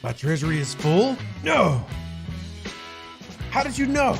My treasury is full? No! How did you know?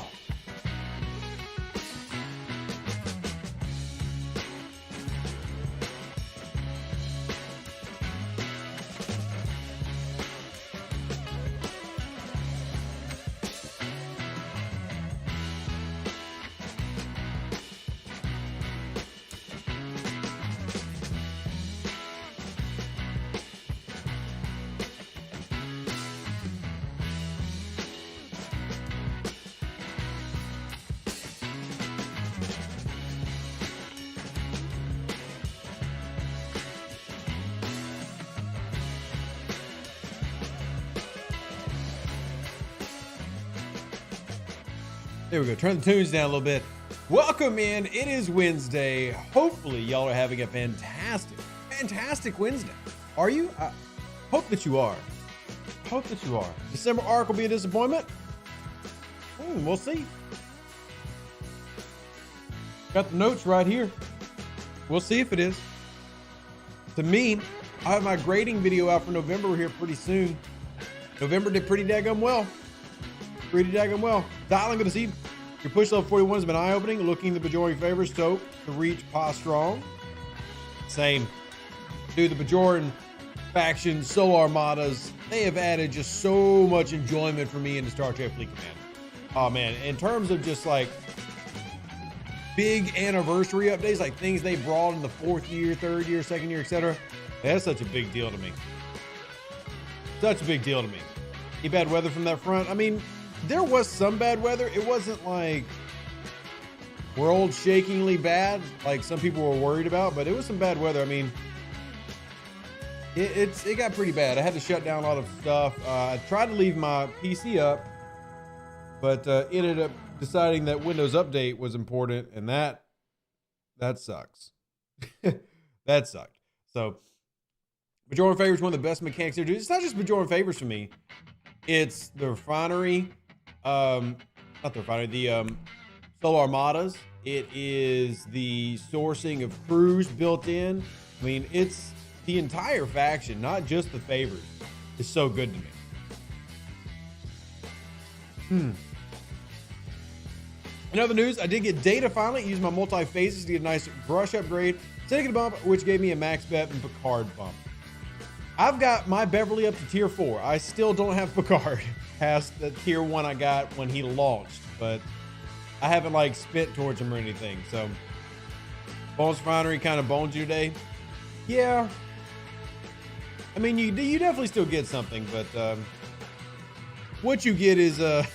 There we go. Turn the tunes down a little bit. Welcome in. It is Wednesday. Hopefully, y'all are having a fantastic Wednesday. Are you? I hope that you are. Hope that you are. December arc will be a disappointment. We'll see. Got the notes right here. We'll see if it is. To me, I have my grading video out for November here pretty soon. November did pretty daggum well. Dialing to see your push level 41 has been eye-opening. Looking the Bajoran favors to reach Pa strong. Same. Dude, the Bajoran faction, Solar Armadas, they have added just so much enjoyment for me into Star Trek Fleet Command. Oh man, in terms of just like big anniversary updates, like things they brought in the 4th year, 3rd year, 2nd year, etc. That's such a big deal to me. Such a big deal to me. Any bad weather from that front? I mean, there was some bad weather. It wasn't like world shakingly bad like some people were worried about, but it was some bad weather. I mean, it got pretty bad. I had to shut down a lot of stuff. I tried to leave my PC up, but ended up deciding that Windows Update was important, and that sucks. That sucked. So Bajoran Favor is one of the best mechanics there. It's not just Bajoran Favors for me. It's the Refinery, not the Refinery, the Solar Armadas. It is the sourcing of crews built in. I mean, it's the entire faction, not just the favors. It's so good to me. In other news, I did get data finally. Used my multi-phases to get a nice brush upgrade. Second bump, which gave me a max bet and Picard bump. I've got my Beverly up to tier 4. I still don't have Picard past the tier 1 I got when he launched, but I haven't like spit towards him or anything. So Bones Refinery kind of boned you today. Yeah. I mean, you definitely still get something, but what you get is yeah,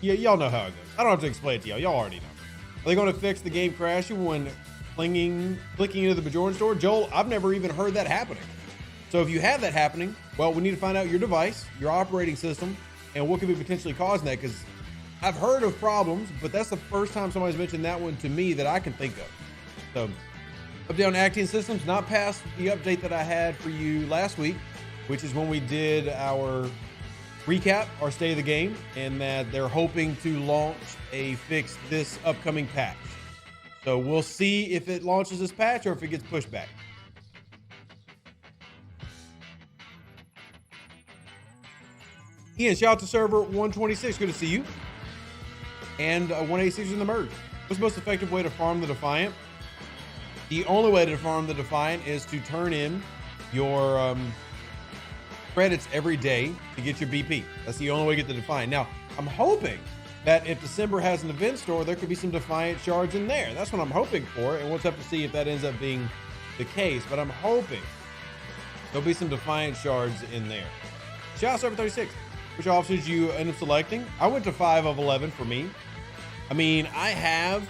y'all know how it goes. I don't have to explain it to y'all. Y'all already know. Are they going to fix the game crashing when clicking into the Bajoran store? Joel, I've never even heard that happening. So if you have that happening, well, we need to find out your device, your operating system, and what could be potentially causing that, because I've heard of problems, but that's the first time somebody's mentioned that one to me that I can think of. So update on acting systems, not past the update that I had for you last week, which is when we did our recap, our state of the game, and that they're hoping to launch a fix this upcoming patch. So we'll see if it launches this patch or if it gets pushed back. Ian, shout out to server 126. Good to see you. And 186 in the merge. What's the most effective way to farm the Defiant? The only way to farm the Defiant is to turn in your credits every day to get your BP. That's the only way to get the Defiant. Now, I'm hoping that if December has an event store, there could be some Defiant shards in there. That's what I'm hoping for, and we'll just have to see if that ends up being the case. But I'm hoping there'll be some Defiant shards in there. Shout out Server 36. Which officers you end up selecting? I went to 5 of 11 for me. I mean, I have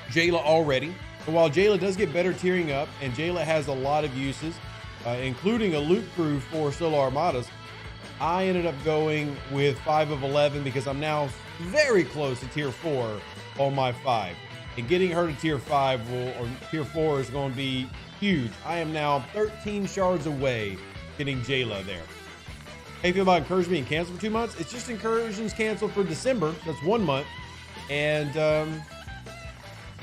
Jayla already. And while Jayla does get better tiering up, and Jayla has a lot of uses, including a loot crew for Solar Armadas, I ended up going with 5 of 11 because I'm now very close to tier 4 on my 5. And getting her to tier 5 or tier 4 is going to be huge. I am now 13 shards away getting Jayla there. How you feel about Incursion being canceled for 2 months? It's just Incursions canceled for December. That's 1 month. And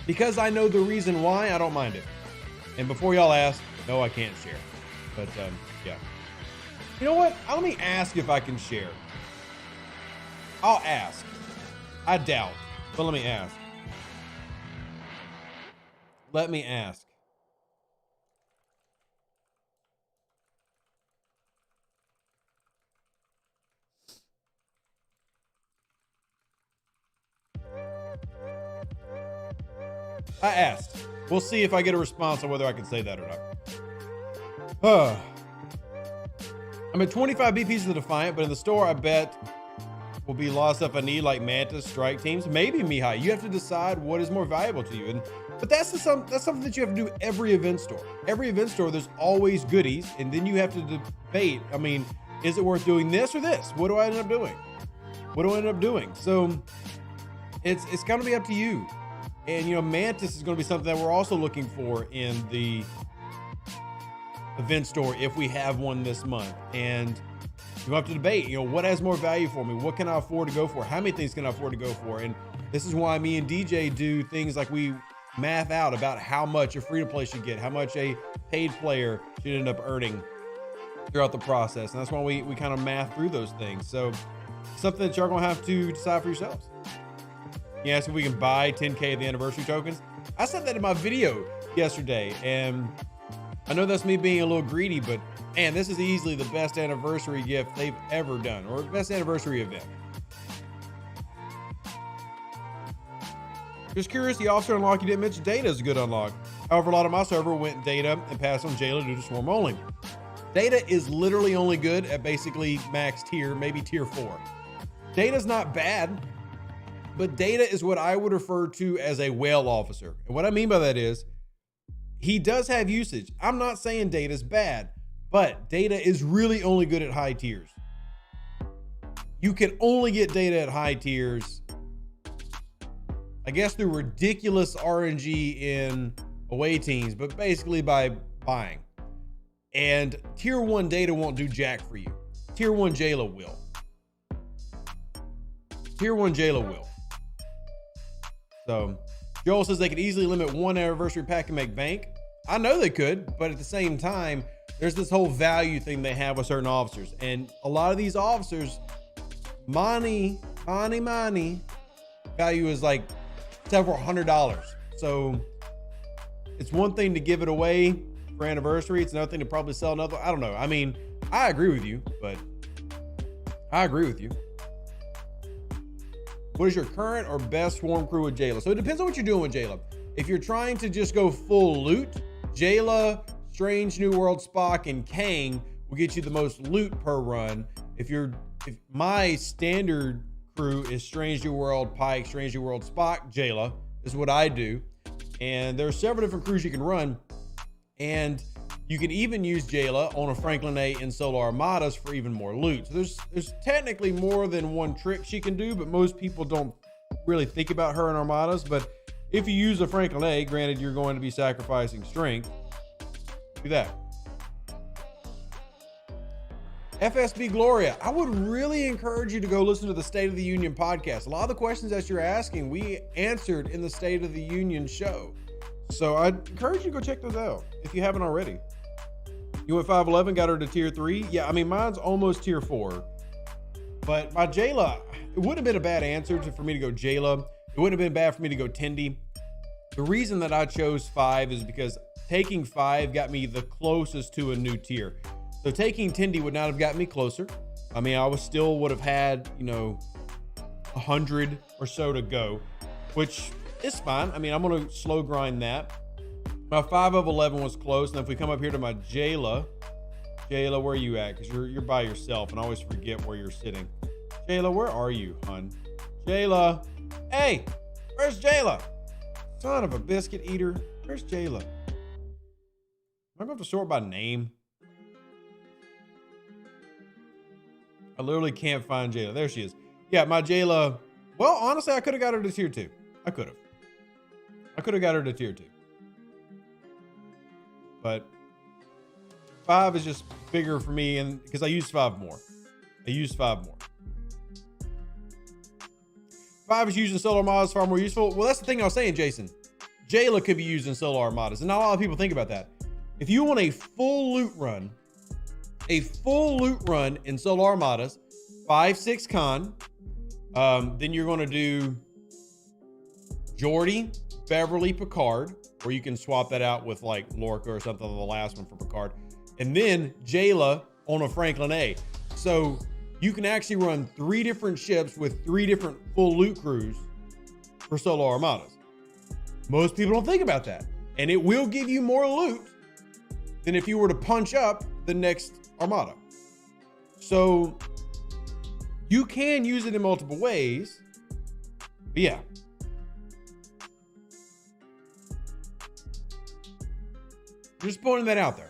because I know the reason why, I don't mind it. And before y'all ask, no, I can't share. But yeah. You know what? Let me ask if I can share. I'll ask. I doubt, but let me ask. Let me ask. I asked. We'll see if I get a response on whether I can say that or not. I'm at 25 BPs of the Defiant, but in the store, I bet will be a lot of stuff I need, like Mantis, strike teams. Maybe, Mihai. You have to decide what is more valuable to you. But that's something that you have to do every event store. Every event store, there's always goodies, and then you have to debate. I mean, is it worth doing this or this? What do I end up doing? What do I end up doing? So it's going to be up to you. And, you know, Mantis is going to be something that we're also looking for in the event store if we have one this month. And you have to debate, you know, what has more value for me? What can I afford to go for? How many things can I afford to go for? And this is why me and DJ do things like we math out about how much a free-to-play should get, how much a paid player should end up earning throughout the process. And that's why we kind of math through those things. So something that you're going to have to decide for yourselves. You ask if we can buy 10K of the anniversary tokens. I said that in my video yesterday, and I know that's me being a little greedy, but man, this is easily the best anniversary gift they've ever done, or best anniversary event. Just curious, the officer unlock you didn't mention data is a good unlock. However, a lot of my server went data and passed on Jailer due to swarm only. Data is literally only good at basically max tier, maybe tier 4. Data's not bad, but data is what I would refer to as a whale officer. And what I mean by that is he does have usage. I'm not saying data's bad, but data is really only good at high tiers. You can only get data at high tiers, I guess, through ridiculous RNG in away teams, but basically by buying. And tier 1 data won't do jack for you. Tier 1 Jayla will. Tier 1 Jayla will. So Joel says they could easily limit one anniversary pack and make bank. I know they could, but at the same time, there's this whole value thing they have with certain officers. And a lot of these officers, money value is like several $100s. So it's one thing to give it away for anniversary. It's another thing to probably sell another. I don't know. I mean, I agree with you, but I agree with you. What is your current or best swarm crew with Jayla? So it depends on what you're doing with Jayla. If you're trying to just go full loot, Jayla, Strange New World Spock, and Kang will get you the most loot per run. If my standard crew is Strange New World Pike, Strange New World Spock, Jayla is what I do. And there are several different crews you can run. And you can even use Jayla on a Franklin A and Solar Armadas for even more loot. So there's technically more than one trick she can do, but most people don't really think about her in Armadas. But if you use a Franklin A, granted you're going to be sacrificing strength, do that. FSB Gloria, I would really encourage you to go listen to the State of the Union podcast. A lot of the questions that you're asking, we answered in the State of the Union show. So I'd encourage you to go check those out if you haven't already. You went 5'11", got her to tier 3. Yeah, I mean, mine's almost tier 4. But my Jayla, it wouldn't have been a bad answer for me to go Jayla. It wouldn't have been bad for me to go Tendy. The reason that I chose 5 is because taking 5 got me the closest to a new tier. So taking Tendy would not have gotten me closer. I mean, I still would have had, 100 or so to go, which is fine. I mean, I'm going to slow grind that. My 5 of 11 was close. And if we come up here to my Jayla, where are you at? Because you're by yourself, and I always forget where you're sitting. Jayla, where are you, hun? Jayla. Hey, where's Jayla? Son of a biscuit eater. Where's Jayla? Am I going to sort by name? I literally can't find Jayla. There she is. Yeah, my Jayla. Well, honestly, I could have got her to tier 2. I could have got her to tier 2. But 5 is just bigger for me, and because I used 5 more. 5 is used in Solar Armadas far more useful. Well, that's the thing I was saying, Jason. Jayla could be used in Solar Armadas, and not a lot of people think about that. If you want a full loot run, a full loot run in Solo Armadas, 5-6 con. Then you're going to do Jordy, Beverly, Picard, or you can swap that out with like Lorca or something on the last one for Picard. And then Jayla on a Franklin A. So you can actually run 3 different ships with 3 different full loot crews for Solo Armadas. Most people don't think about that. And it will give you more loot than if you were to punch up the next Armada. So you can use it in multiple ways. But yeah. Just pointing that out there.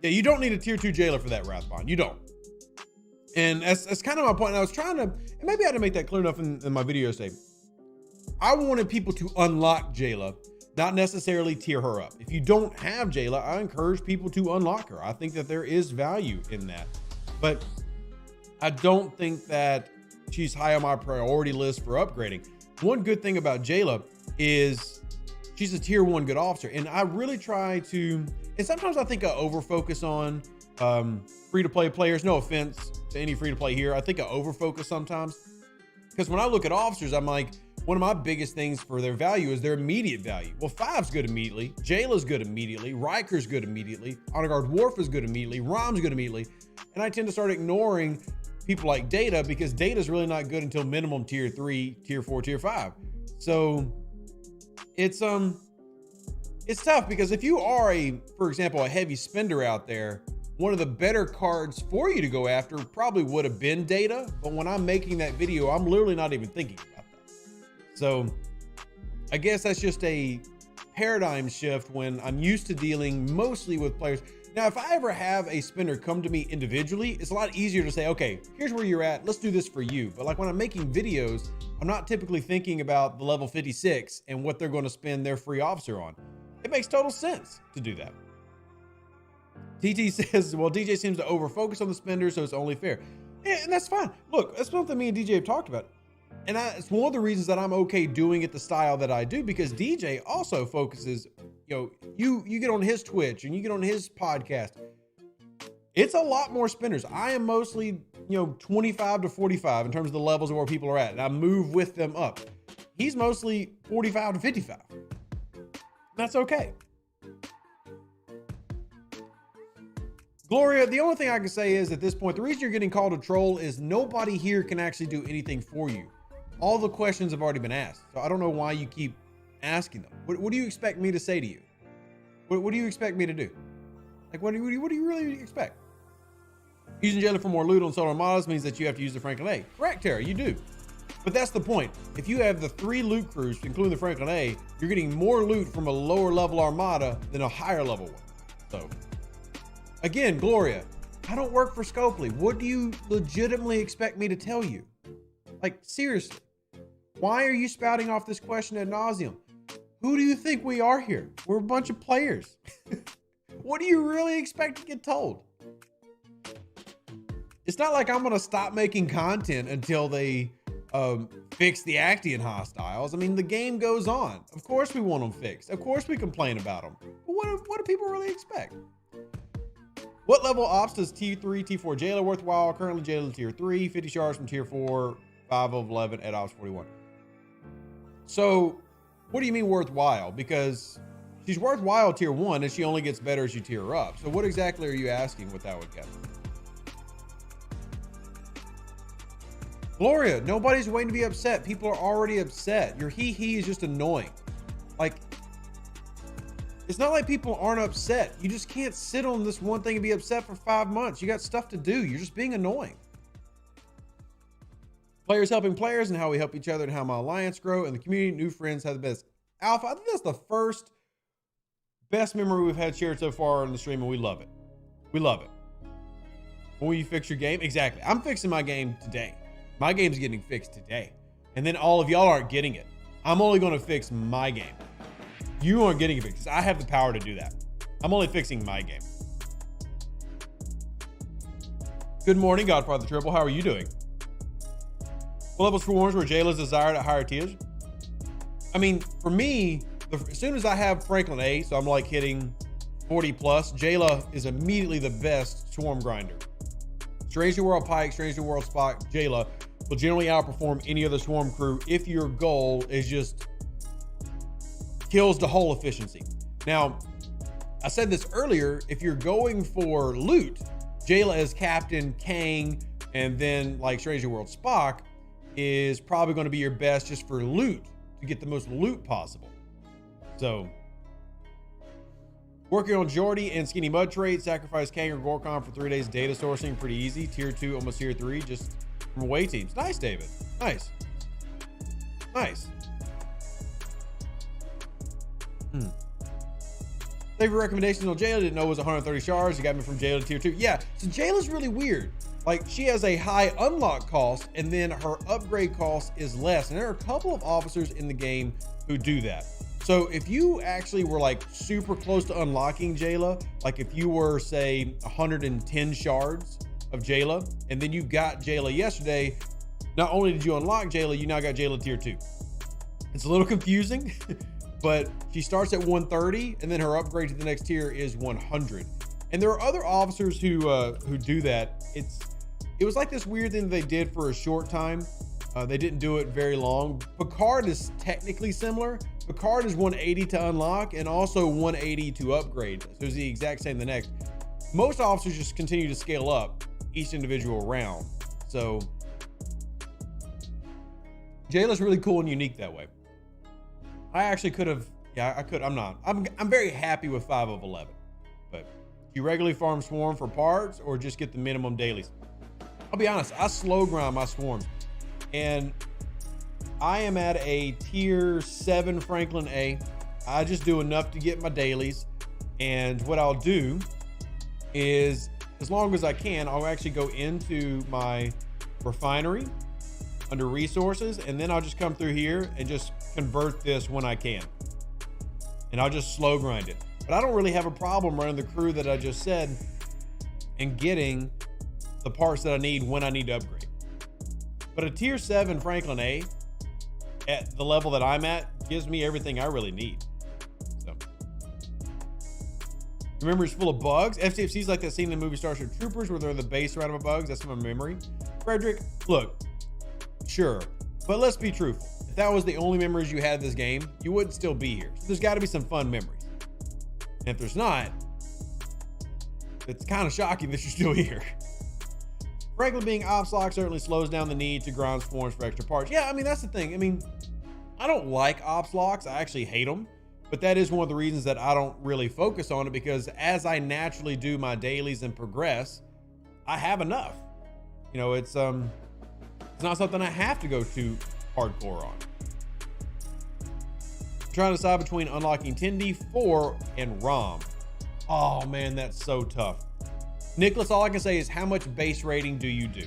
Yeah, you don't need a tier 2 jailer for that Wrathbond. You don't. And that's kind of my point. And I was trying to, and maybe I didn't make that clear enough in my video today. I wanted people to unlock Jayla, not necessarily tier her up. If you don't have Jayla, I encourage people to unlock her. I think that there is value in that. But I don't think that she's high on my priority list for upgrading. One good thing about Jayla is she's a tier 1 good officer. And I really try to, and sometimes I think I over-focus on free-to-play players. No offense to any free-to-play here. I think I over-focus sometimes. Because when I look at officers, I'm like, one of my biggest things for their value is their immediate value. Well, 5's good immediately. Jayla's good immediately. Riker's good immediately. Honor Guard Worf is good immediately. Rom's good immediately. And I tend to start ignoring people like Data because Data's really not good until minimum tier 3, tier 4, tier 5. So it's tough because if you are for example, a heavy spender out there, one of the better cards for you to go after probably would have been Data. But when I'm making that video, I'm literally not even thinking about that. So I guess that's just a paradigm shift when I'm used to dealing mostly with players. Now, if I ever have a spender come to me individually, it's a lot easier to say, okay, here's where you're at. Let's do this for you. But like when I'm making videos, I'm not typically thinking about the level 56 and what they're going to spend their free officer on. It makes total sense to do that. TT says, well, DJ seems to over-focus on the spender, so it's only fair. Yeah, and that's fine. Look, that's something me and DJ have talked about. And it's one of the reasons that I'm okay doing it the style that I do, because DJ also focuses, you get on his Twitch and you get on his podcast. It's a lot more spinners. I am mostly, 25 to 45 in terms of the levels of where people are at, and I move with them up. He's mostly 45 to 55. That's okay. Gloria, the only thing I can say is at this point, the reason you're getting called a troll is nobody here can actually do anything for you. All the questions have already been asked. So I don't know why you keep asking them. What do you expect me to say to you? What do you expect me to do? Like, what do you really expect? Using Jailer for more loot on Solar Armadas means that you have to use the Franklin A. Correct, Tara, you do. But that's the point. If you have the 3 loot crews, including the Franklin A, you're getting more loot from a lower level Armada than a higher level one. So, again, Gloria, I don't work for Scopely. What do you legitimately expect me to tell you? Like, seriously, why are you spouting off this question ad nauseum? Who do you think we are here? We're a bunch of players. What do you really expect to get told? It's not like I'm going to stop making content until they fix the Actian hostiles. I mean, the game goes on. Of course we want them fixed. Of course we complain about them. But what do people really expect? What level ops does T3, T4 Jailer worthwhile? Currently Jailer tier 3, 50 shards from tier 4, 5 of 11 at ops 41. So what do you mean worthwhile? Because she's worthwhile tier 1 and she only gets better as you tier her up. So what exactly are you asking with that one, Kevin? Gloria, nobody's waiting to be upset. People are already upset. Your he is just annoying. Like, it's not like people aren't upset. You just can't sit on this one thing and be upset for 5 months. You got stuff to do. You're just being annoying. Players helping players and how we help each other and how my alliance grow and the community, new friends have the best. Alpha, I think that's the first best memory we've had shared so far on the stream, and we love it. We love it. When will you fix your game? Exactly. I'm fixing my game today. My game's getting fixed today. And then all of y'all aren't getting it. I'm only going to fix my game. You aren't getting it fixed. I have the power to do that. I'm only fixing my game. Good morning, Godfather Triple. How are you doing? What levels for Warriors where Jayla's desired at higher tiers? I mean, for me, as soon as I have Franklin A, so I'm like hitting 40 plus, Jayla is immediately the best swarm grinder. Strange New World Pike, Strange New World Spock, Jayla will generally outperform any other swarm crew if your goal is just kills the whole efficiency. Now, I said this earlier, if you're going for loot, Jayla as Captain, Kang, and then like Strange New World Spock is probably going to be your best just for loot, to get the most loot possible. So, working on Geordi and Skinny Mud trade, sacrifice Kang or Gorkon for 3 days data sourcing, pretty easy. Tier 2, almost tier 3, just from away teams. Nice, David. Nice. Nice. Favorite recommendations on Jayla, didn't know it was 130 shards. You got me from Jayla to tier 2. Yeah, so Jayla's really weird. Like, she has a high unlock cost, and then her upgrade cost is less. And there are a couple of officers in the game who do that. So if you actually were like super close to unlocking Jayla, like if you were say 110 shards of Jayla, and then you got Jayla yesterday, not only did you unlock Jayla, you now got Jayla tier 2. It's a little confusing, but she starts at 130, and then her upgrade to the next tier is 100. And there are other officers who do that. It was like this weird thing they did for a short time. They didn't do it very long. Picard is technically similar. Picard is 180 to unlock and also 180 to upgrade. So it's the exact same the next. Most officers just continue to scale up each individual round. So Jayla's really cool and unique that way. I actually could have, yeah, I could, I'm not. I'm very happy with 5 of 11. But you regularly farm swarm for parts or just get the minimum dailies? I'll be honest, I slow grind my swarms. And I am at a tier 7 Franklin A. I just do enough to get my dailies. And what I'll do is, as long as I can, I'll actually go into my refinery under resources, and then I'll just come through here and just convert this when I can. And I'll just slow grind it. But I don't really have a problem running the crew that I just said and getting the parts that I need when I need to upgrade. But a tier 7 Franklin A at the level that I'm at gives me everything I really need. So, remember, it's full of bugs. STFC is like that scene in the movie Starship Troopers where they're the base round of bugs. That's my memory. Frederick, look, sure, but let's be truthful. If that was the only memories you had of this game, you wouldn't still be here. So there's got to be some fun memories. And if there's not, it's kind of shocking that you're still here. Franklin being ops lock certainly slows down the need to grind swarms for extra parts. Yeah, I mean, that's the thing. I mean, I don't like ops locks. I actually hate them. But that is one of the reasons that I don't really focus on it, because as I naturally do my dailies and progress, I have enough. You know, it's not something I have to go too hardcore on. I'm trying to decide between unlocking Tendi 4 and ROM. Oh man, that's so tough. Nicholas, all I can say is, how much base rating do you do?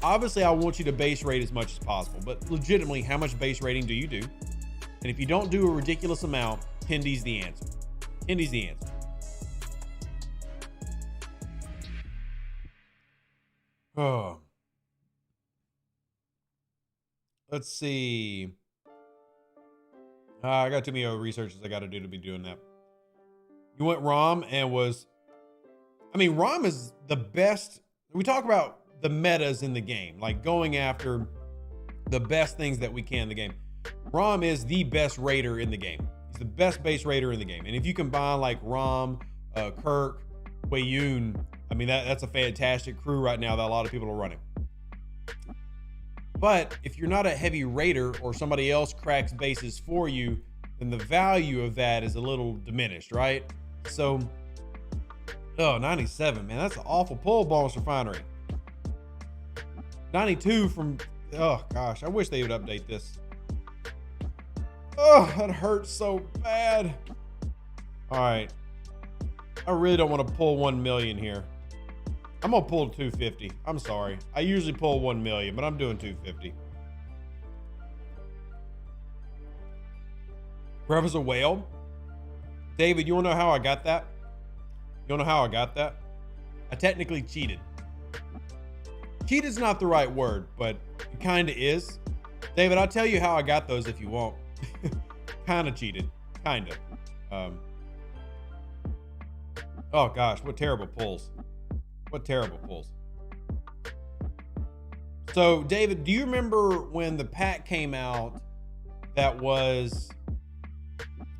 Obviously, I want you to base rate as much as possible, but legitimately, how much base rating do you do? And if you don't do a ridiculous amount, Tendi's the answer. Tendi's the answer. Oh. Let's see. I got too many researches I got to do to be doing that. You went ROM and was... I mean, ROM is the best. We talk about the metas in the game, like going after the best things that we can in the game. ROM is the best raider in the game. He's the best base raider in the game. And if you combine like ROM, Kirk, Wei-Yun, I mean, that's a fantastic crew right now that a lot of people are running. But if you're not a heavy raider or somebody else cracks bases for you, then the value of that is a little diminished, right? So, oh, 97, man, that's an awful pull, Bonus Refinery. 92 from, oh gosh, I wish they would update this. Oh, that hurts so bad. All right, I really don't want to pull 1 million here. I'm gonna pull 250. I'm sorry. I usually pull 1 million, but I'm doing 250. Grub is a whale. David, you wanna know how I got that? You wanna know how I got that? I technically cheated. Cheated's not the right word, but it kinda is. David, I'll tell you how I got those if you want. Kinda cheated. Kinda. Oh gosh, what terrible pulls. What terrible pulls. So David, do you remember when the pack came out that was,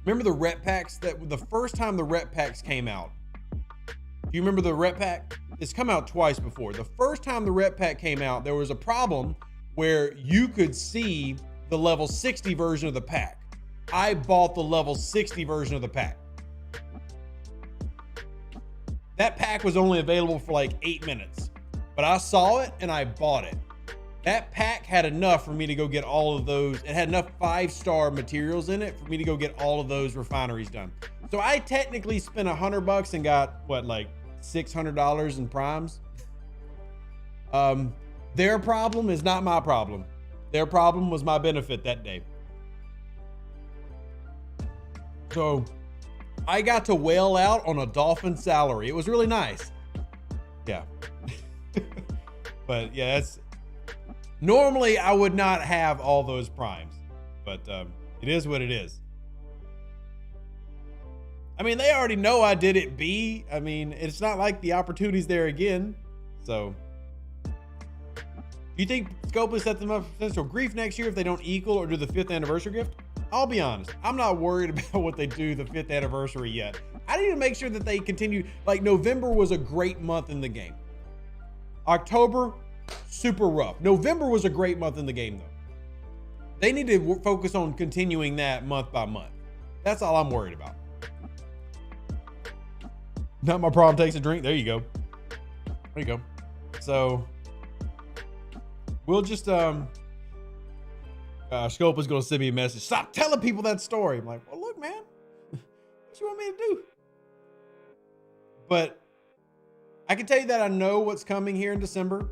remember the rep packs, that the first time the rep packs came out? Do you remember the rep pack? It's come out twice before. The first time the rep pack came out, there was a problem where you could see the level 60 version of the pack. I bought the level 60 version of the pack. That pack was only available for like 8 minutes, but I saw it and I bought it. That pack had enough for me to go get all of those. It had enough 5-star materials in it for me to go get all of those refineries done. So I technically spent $100 and got what, like $600 in primes. Their problem is not my problem. Their problem was my benefit that day. So I got to whale out on a dolphin salary. It was really nice. Yeah. But yeah, that's, normally I would not have all those primes, but it is what it is. I mean, they already know I did it B. I mean, it's not like the opportunity's there again. So do you think Scope has set them up for potential grief next year if they don't equal or do the 5th anniversary gift? I'll be honest, I'm not worried about what they do the 5th anniversary yet. I need to make sure that they continue. Like, November was a great month in the game. October, super rough. November was a great month in the game though. They need to focus on continuing that month by month. That's all I'm worried about. Not my problem, takes a drink. There you go. There you go. So we'll just, Scope is going to send me a message. Stop telling people that story. I'm like, well, look, man, what you want me to do? But I can tell you that I know what's coming here in December.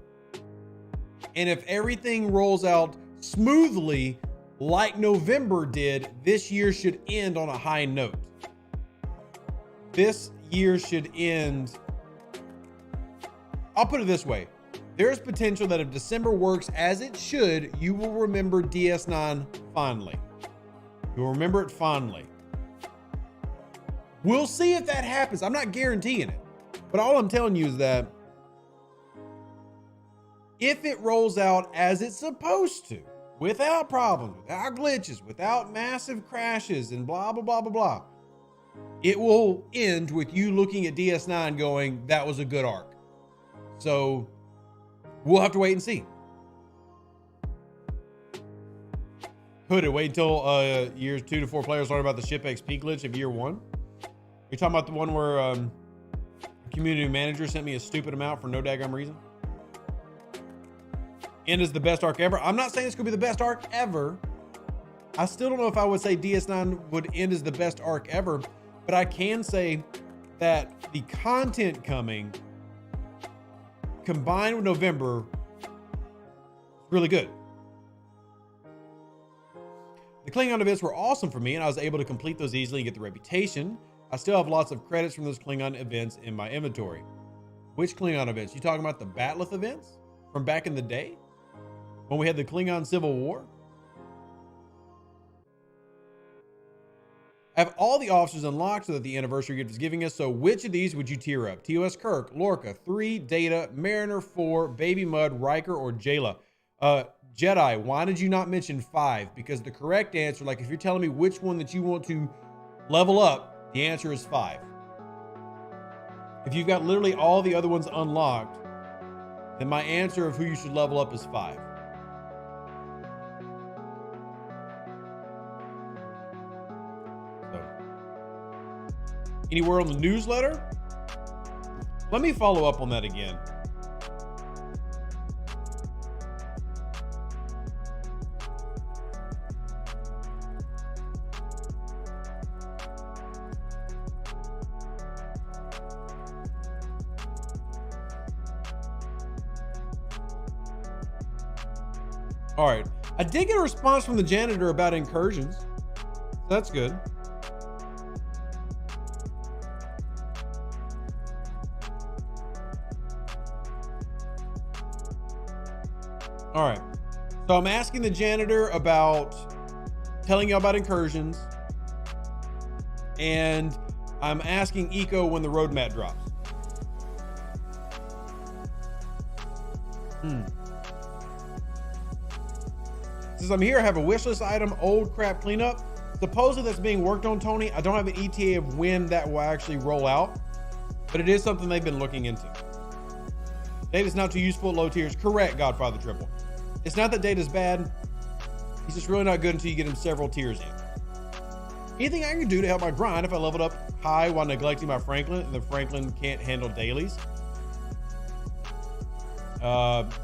And if everything rolls out smoothly like November did, this year should end on a high note. This year should end, I'll put it this way. There's potential that if December works as it should, you will remember DS9 fondly. You'll remember it fondly. We'll see if that happens. I'm not guaranteeing it, but all I'm telling you is that if it rolls out as it's supposed to, without problems, without glitches, without massive crashes and blah, blah, blah, blah, blah, it will end with you looking at DS9 going, that was a good arc. So we'll have to wait and see. Hooded, wait until years 2 to 4 players learn about the ship XP glitch of year 1. You're talking about the one where community manager sent me a stupid amount for no daggum reason? End is the best arc ever. I'm not saying it's gonna be the best arc ever. I still don't know if I would say DS9 would end as the best arc ever, but I can say that the content coming combined with November is really good. The Klingon events were awesome for me, and I was able to complete those easily and get the reputation. I still have lots of credits from those Klingon events in my inventory. Which Klingon events? You talking about the Batleth events from back in the day when we had the Klingon Civil War? I have all the officers unlocked so that the anniversary gift is giving us. So which of these would you tier up? TOS Kirk, Lorca, 3, Data, Mariner, 4, Baby Mud, Riker, or Jayla? Jedi, why did you not mention 5? Because the correct answer, like if you're telling me which one that you want to level up, the answer is 5. If you've got literally all the other ones unlocked, then my answer of who you should level up is 5. Anywhere on the newsletter? Let me follow up on that again. All right. I did get a response from the janitor about incursions. So that's good. All right, so I'm asking the janitor about telling you about incursions, and I'm asking Eco when the roadmap drops. Since I'm here, I have a wish list item, old crap cleanup. Supposedly that's being worked on, Tony. I don't have an ETA of when that will actually roll out, but it is something they've been looking into. Data's not too useful at low tiers. Correct, Godfather Triple. It's not that Data's bad. He's just really not good until you get him several tiers in. Anything I can do to help my grind if I leveled up high while neglecting my Franklin and the Franklin can't handle dailies?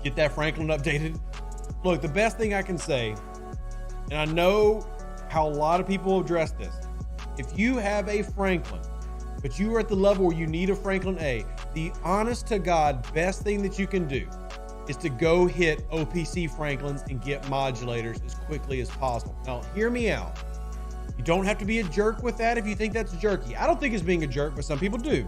Get that Franklin updated. Look, the best thing I can say, and I know how a lot of people address this. If you have a Franklin, but you are at the level where you need a Franklin A, the honest to God best thing that you can do is to go hit OPC Franklins and get modulators as quickly as possible. Now, hear me out. You don't have to be a jerk with that if you think that's jerky. I don't think it's being a jerk, but some people do.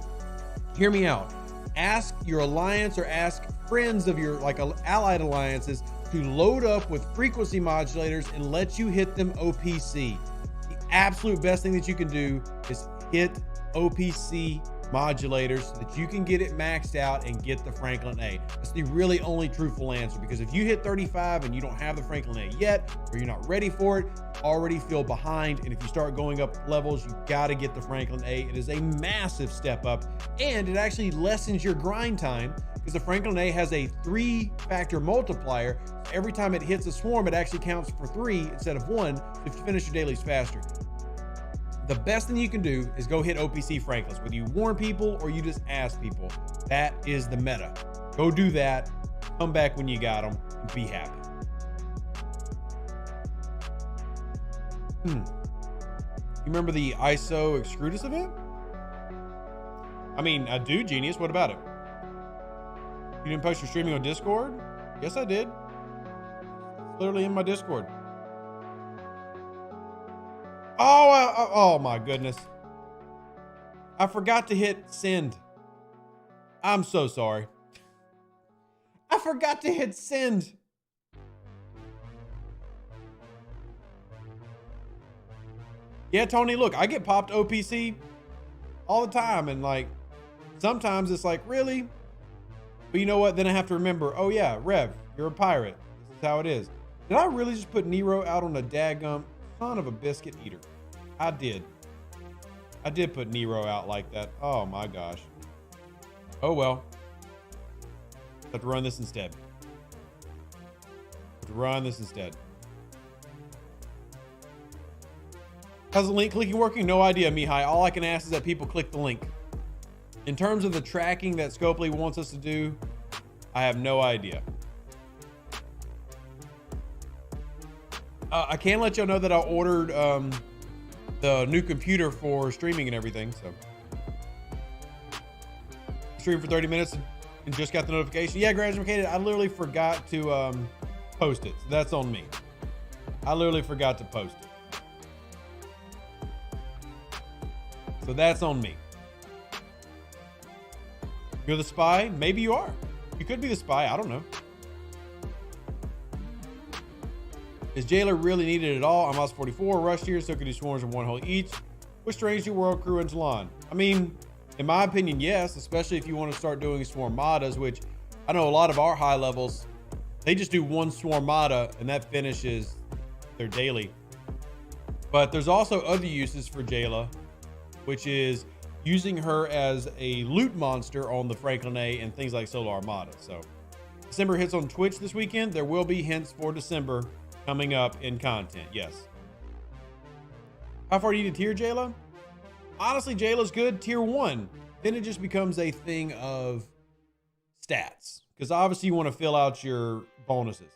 Hear me out. Ask your alliance or ask friends of your allied alliances to load up with frequency modulators and let you hit them OPC. The absolute best thing that you can do is hit OPC modulators so that you can get it maxed out and get the Franklin A. That's the really only truthful answer, because if you hit 35 and you don't have the Franklin A yet, or you're not ready for it, you already feel behind. And if you start going up levels, you got to get the Franklin A. It is a massive step up, and it actually lessens your grind time because the Franklin A has a 3-factor multiplier. So every time it hits a swarm, it actually counts for 3 instead of 1. So if you finish your dailies faster. The best thing you can do is go hit OPC Franklins, whether you warn people or you just ask people. That is the meta. Go do that. Come back when you got them and be happy. You remember the ISO Excrudus event? I mean, I do, Genius. What about it? You didn't post your streaming on Discord? Yes, I did. It's literally in my Discord. Oh my goodness. I forgot to hit send. I'm so sorry. I forgot to hit send. Yeah, Tony, look, I get popped OPC all the time. And sometimes it's like, really? But you know what? Then I have to remember, oh yeah, Rev, you're a pirate. This is how it is. Did I really just put Nero out on a daggum son of a biscuit eater? I did put Nero out like that. Oh my gosh. Oh well. Have to run this instead. How's the link clicking working? No idea, Mihai. All I can ask is that people click the link. In terms of the tracking that Scopely wants us to do, I have no idea. I can let y'all know that I ordered the new computer for streaming and everything. So streamed for 30 minutes and just got the notification. Yeah, graduated. I literally forgot to post it. So that's on me. I literally forgot to post it. So that's on me. You're the spy? Maybe you are. You could be the spy. I don't know. Is Jailer really needed at all? I'm also 44, rush here, so could do swarms in one hole each. With Strange New World Crew and Talon. I mean, in my opinion, yes, especially if you want to start doing swarmadas, which I know a lot of our high levels, they just do one swarmada and that finishes their daily. But there's also other uses for Jayla, which is using her as a loot monster on the Franklin A and things like Solar Armada. So December hits on Twitch this weekend. There will be hints for December coming up in content, yes. How far do you need to tier Jayla? Honestly, Jayla's good, tier 1. Then it just becomes a thing of stats, because obviously you want to fill out your bonuses.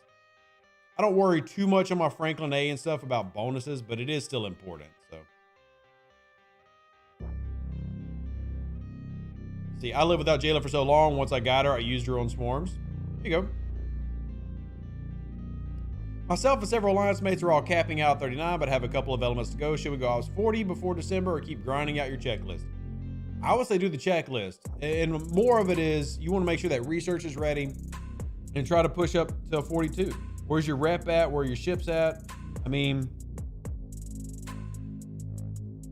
I don't worry too much on my Franklin A and stuff about bonuses, but it is still important. So, see, I lived without Jayla for so long. Once I got her, I used her on swarms. There you go. Myself and several alliance mates are all capping out 39, but have a couple of elements to go. Should we go off 40 before December or keep grinding out your checklist? I would say do the checklist. And more of it is you want to make sure that research is ready and try to push up to 42. Where's your rep at? Where are your ships at? I mean,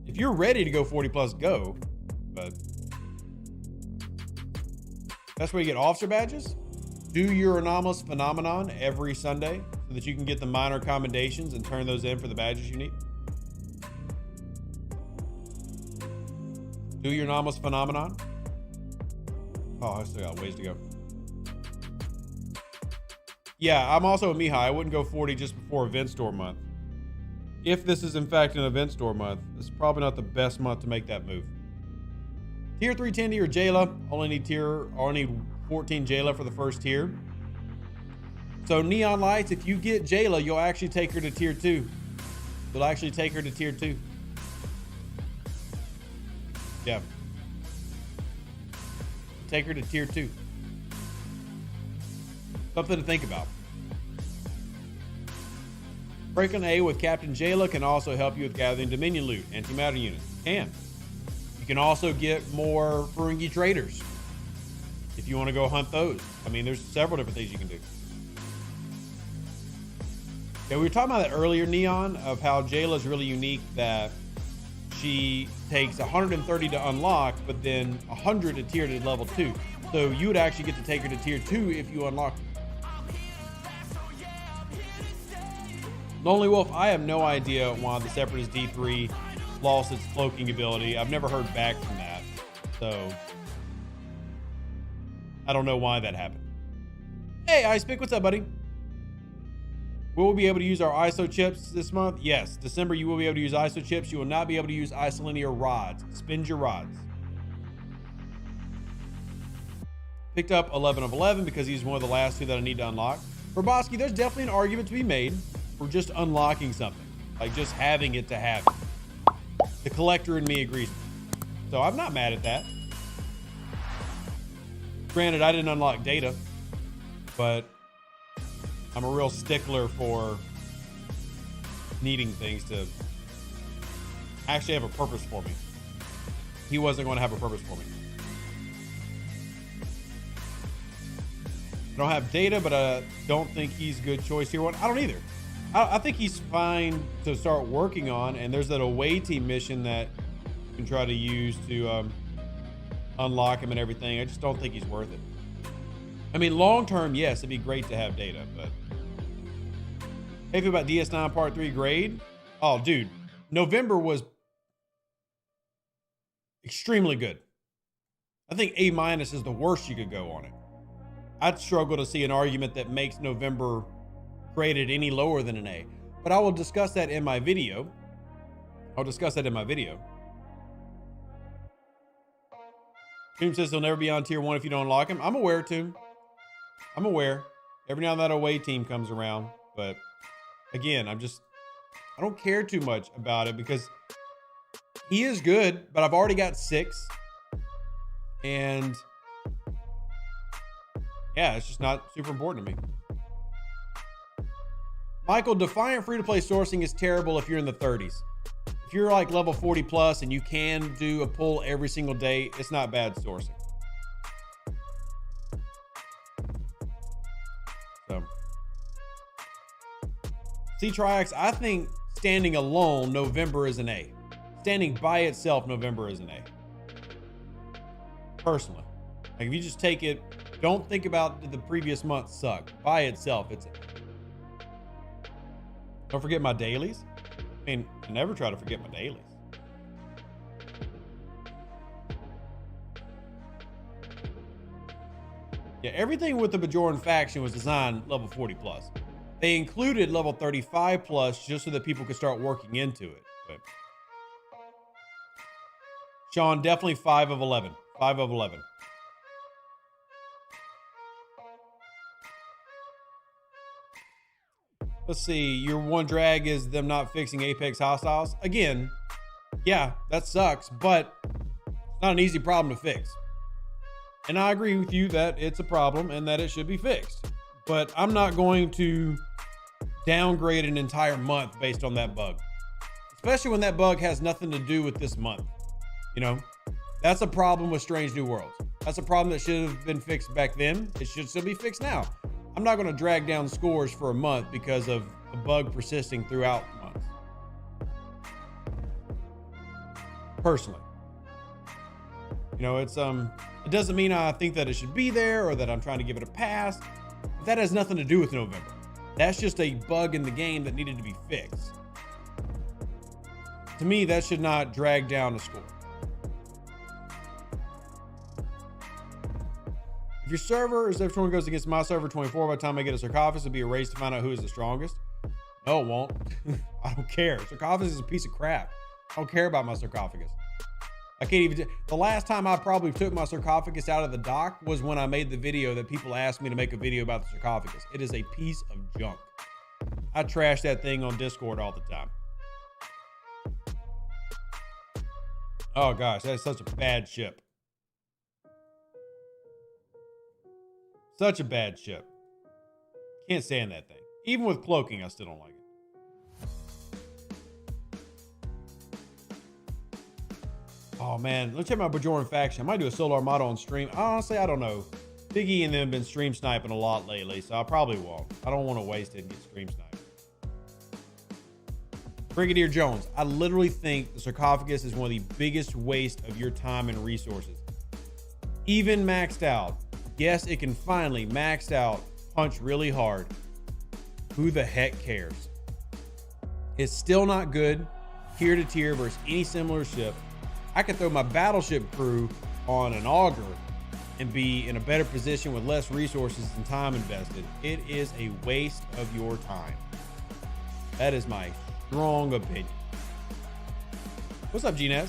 if you're ready to go 40 plus, go. but that's where you get officer badges. Do your anomalous phenomenon every Sunday so that you can get the minor commendations and turn those in for the badges you need. Do your anomalous phenomenon. Oh, I still got ways to go. Yeah, I'm also a Mihai. I wouldn't go 40 just before event store month. If this is in fact an event store month, this is probably not the best month to make that move. Tier 3 Tandy or Jayla. Only need 14 Jayla for the first tier. So Neon Lights, if you get Jayla, you'll actually take her to tier 2. You'll actually take her to tier 2. Yeah. Take her to tier 2. Something to think about. Breaking A with Captain Jayla can also help you with gathering Dominion loot, antimatter units. You can also get more Ferengi traders if you want to go hunt those. I mean, there's several different things you can do. Yeah, we were talking about that earlier, Neon, of how Jayla is really unique, that she takes 130 to unlock, but then 100 to tier to level 2. So you would actually get to take her to tier 2 if you unlock her. Lonely Wolf, I have no idea why the Separatist D3 lost its cloaking ability. I've never heard back from that. So I don't know why that happened. Hey, Icepick, what's up, buddy? Will we be able to use our ISO chips this month? Yes. December, you will be able to use ISO chips. You will not be able to use isolinear rods. Spin your rods. Picked up 11 of 11 because he's one of the last two that I need to unlock. For Bosky, there's definitely an argument to be made for just unlocking something. Like just having it to have it. The collector in me agrees. So I'm not mad at that. Granted, I didn't unlock data, but I'm a real stickler for needing things to actually have a purpose for me. He wasn't going to have a purpose for me. I don't have data, but I don't think he's a good choice here. I don't either. I think he's fine to start working on, and there's that away team mission that you can try to use to unlock him and everything. I just don't think he's worth it. I mean, long term, yes, it'd be great to have data, but hey, about DS9 Part 3 grade. Oh, dude, November was extremely good. I think A- is the worst you could go on it. I'd struggle to see an argument that makes November graded any lower than an A, but I will discuss that in my video. Tomb says he'll never be on tier 1 if you don't unlock him. I'm aware, Tomb. I'm aware. Every now and then that away team comes around, but again, I don't care too much about it because he is good, but I've already got 6, and yeah, it's just not super important to me. Michael, Defiant free-to-play sourcing is terrible if you're in the 30s. If you're like level 40 plus and you can do a pull every single day, it's not bad sourcing. So, C-Triax, I think standing alone, November is an A. Standing by itself, November is an A. Personally. Like if you just take it, don't think about the previous month suck. By itself, it's a. Don't forget my dailies. I mean, I never try to forget my dailies. Yeah, everything with the Bajoran faction was designed level 40 plus. They included level 35 plus just so that people could start working into it. But Sean, definitely 5 of 11. 5 of 11. Let's see, your one drag is them not fixing Apex hostiles. Again, yeah, that sucks, but it's not an easy problem to fix. And I agree with you that it's a problem and that it should be fixed. But I'm not going to downgrade an entire month based on that bug. Especially when that bug has nothing to do with this month. You know, that's a problem with Strange New Worlds. That's a problem that should have been fixed back then. It should still be fixed now. I'm not going to drag down scores for a month because of a bug persisting throughout months. Personally. You know, it's it doesn't mean I think that it should be there or that I'm trying to give it a pass. That has nothing to do with November. That's just a bug in the game that needed to be fixed. To me, that should not drag down the score. If your server is everyone goes against my server 24, by the time I get a sarcophagus, it'll be a race to find out who is the strongest. No, it won't. I don't care. Sarcophagus is a piece of crap. I don't care about my sarcophagus. I can't even. The last time I probably took my sarcophagus out of the dock was when I made the video that people asked me to make a video about the sarcophagus. It is a piece of junk. I trash that thing on Discord all the time. Oh gosh, that's such a bad ship. Such a bad ship. Can't stand that thing. Even with cloaking, I still don't like it. Oh man, let's check my Bajoran faction. I might do a solo Armada on stream. Honestly, I don't know. Biggie and them have been stream sniping a lot lately, so I probably won't. I don't want to waste it and get stream sniped. Brigadier Jones, I literally think the sarcophagus is one of the biggest waste of your time and resources. Even maxed out. Yes, it can finally maxed out, punch really hard. Who the heck cares? It's still not good tier to tier versus any similar ship. I could throw my battleship crew on an auger and be in a better position with less resources and time invested. It is a waste of your time. That is my strong opinion. What's up, Gnes?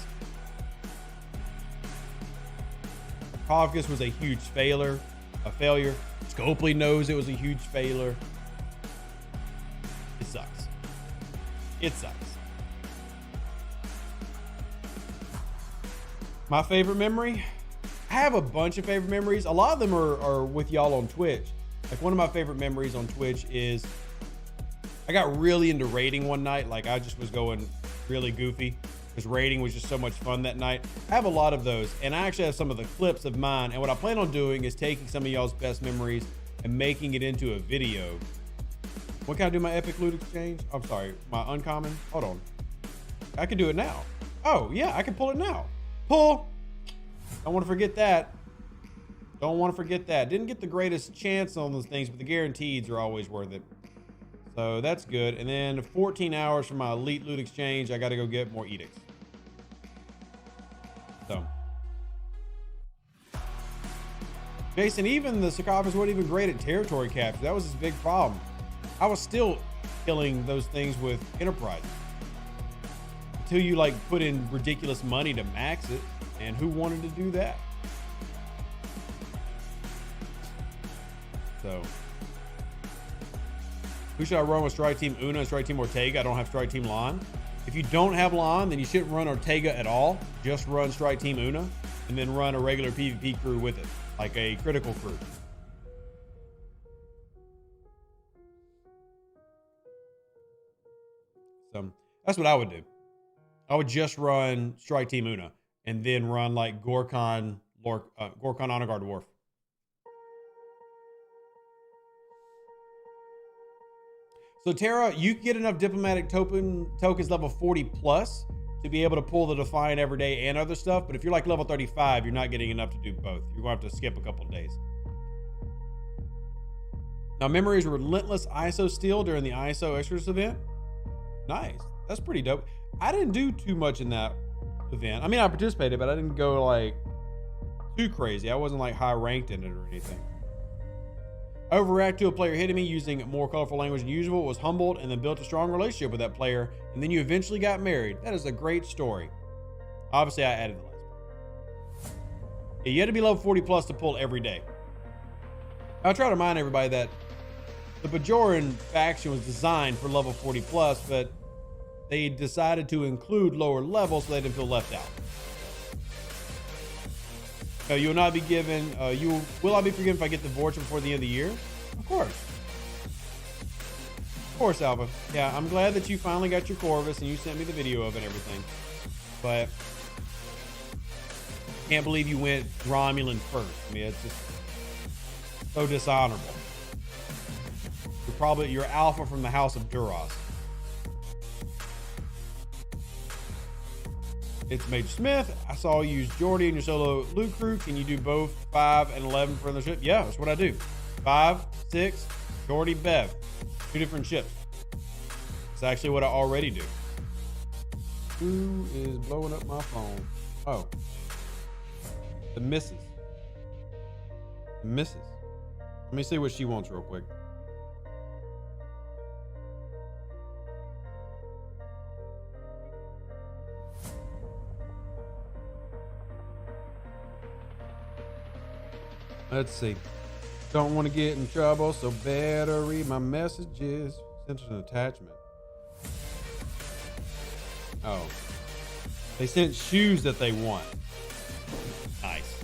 Sarcophagus was a huge failure. Scopely knows it was a huge failure. It sucks. It sucks. My favorite memory? I have a bunch of favorite memories. A lot of them are with y'all on Twitch. Like one of my favorite memories on Twitch is I got really into raiding one night. Like I just was going really goofy because raiding was just so much fun that night. I have a lot of those, and I actually have some of the clips of mine. And what I plan on doing is taking some of y'all's best memories and making it into a video. What can I do? My epic loot exchange? I'm sorry, my uncommon. Hold on. I can do it now. Oh yeah, I can pull it now. Pull. Don't want to forget that. Don't want to forget that. Didn't get the greatest chance on those things, but the guaranteeds are always worth it. So that's good. And then 14 hours from my elite loot exchange, I got to go get more edicts. So, Jason, even the sarcophagus wasn't even great at territory capture. That was his big problem. I was still killing those things with enterprise until you like put in ridiculous money to max it. And who wanted to do that? So, who should I run with Strike Team Una and Strike Team Ortega? I don't have Strike Team Lon. If you don't have Lon, then you shouldn't run Ortega at all. Just run Strike Team Una and then run a regular PvP crew with it, like a critical crew. So that's what I would do. I would just run Strike Team Una and then run like Gorkon Honor Guard Wharf. So Tara, you get enough diplomatic tokens level 40 plus to be able to pull the Defiant every day and other stuff. But if you're like level 35, you're not getting enough to do both. You're going to have to skip a couple of days. Now, Memory's relentless ISO steal during the ISO Extras event. Nice. That's pretty dope. I didn't do too much in that event. I mean, I participated, but I didn't go like too crazy. I wasn't like high ranked in it or anything. I overreacted to a player hitting me using more colorful language than usual, was humbled, and then built a strong relationship with that player, and then you eventually got married. That is a great story. Obviously, I added the last part. Yeah, you had to be level 40 plus to pull every day. I'll try to remind everybody that the Bajoran faction was designed for level 40 plus, but they decided to include lower levels so they didn't feel left out. You will not be given, will I be forgiven if I get the Vorcha before the end of the year? Of course. Of course, Alpha. Yeah, I'm glad that you finally got your Corvus and you sent me the video of it and everything. But can't believe you went Romulan first. I mean, it's just so dishonorable. You're Alpha from the House of Duras. It's Major Smith. I saw you use Jordy in your solo loot crew. Can you do both 5 and 11 for the ship? Yeah, that's what I do. 5, 6, Jordy, Bev. 2 different ships. It's actually what I already do. Who is blowing up my phone? Oh. The missus. The missus. Let me see what she wants real quick. Let's see. Don't want to get in trouble, so better read my messages. Sent an attachment. Oh. They sent shoes that they want. Nice.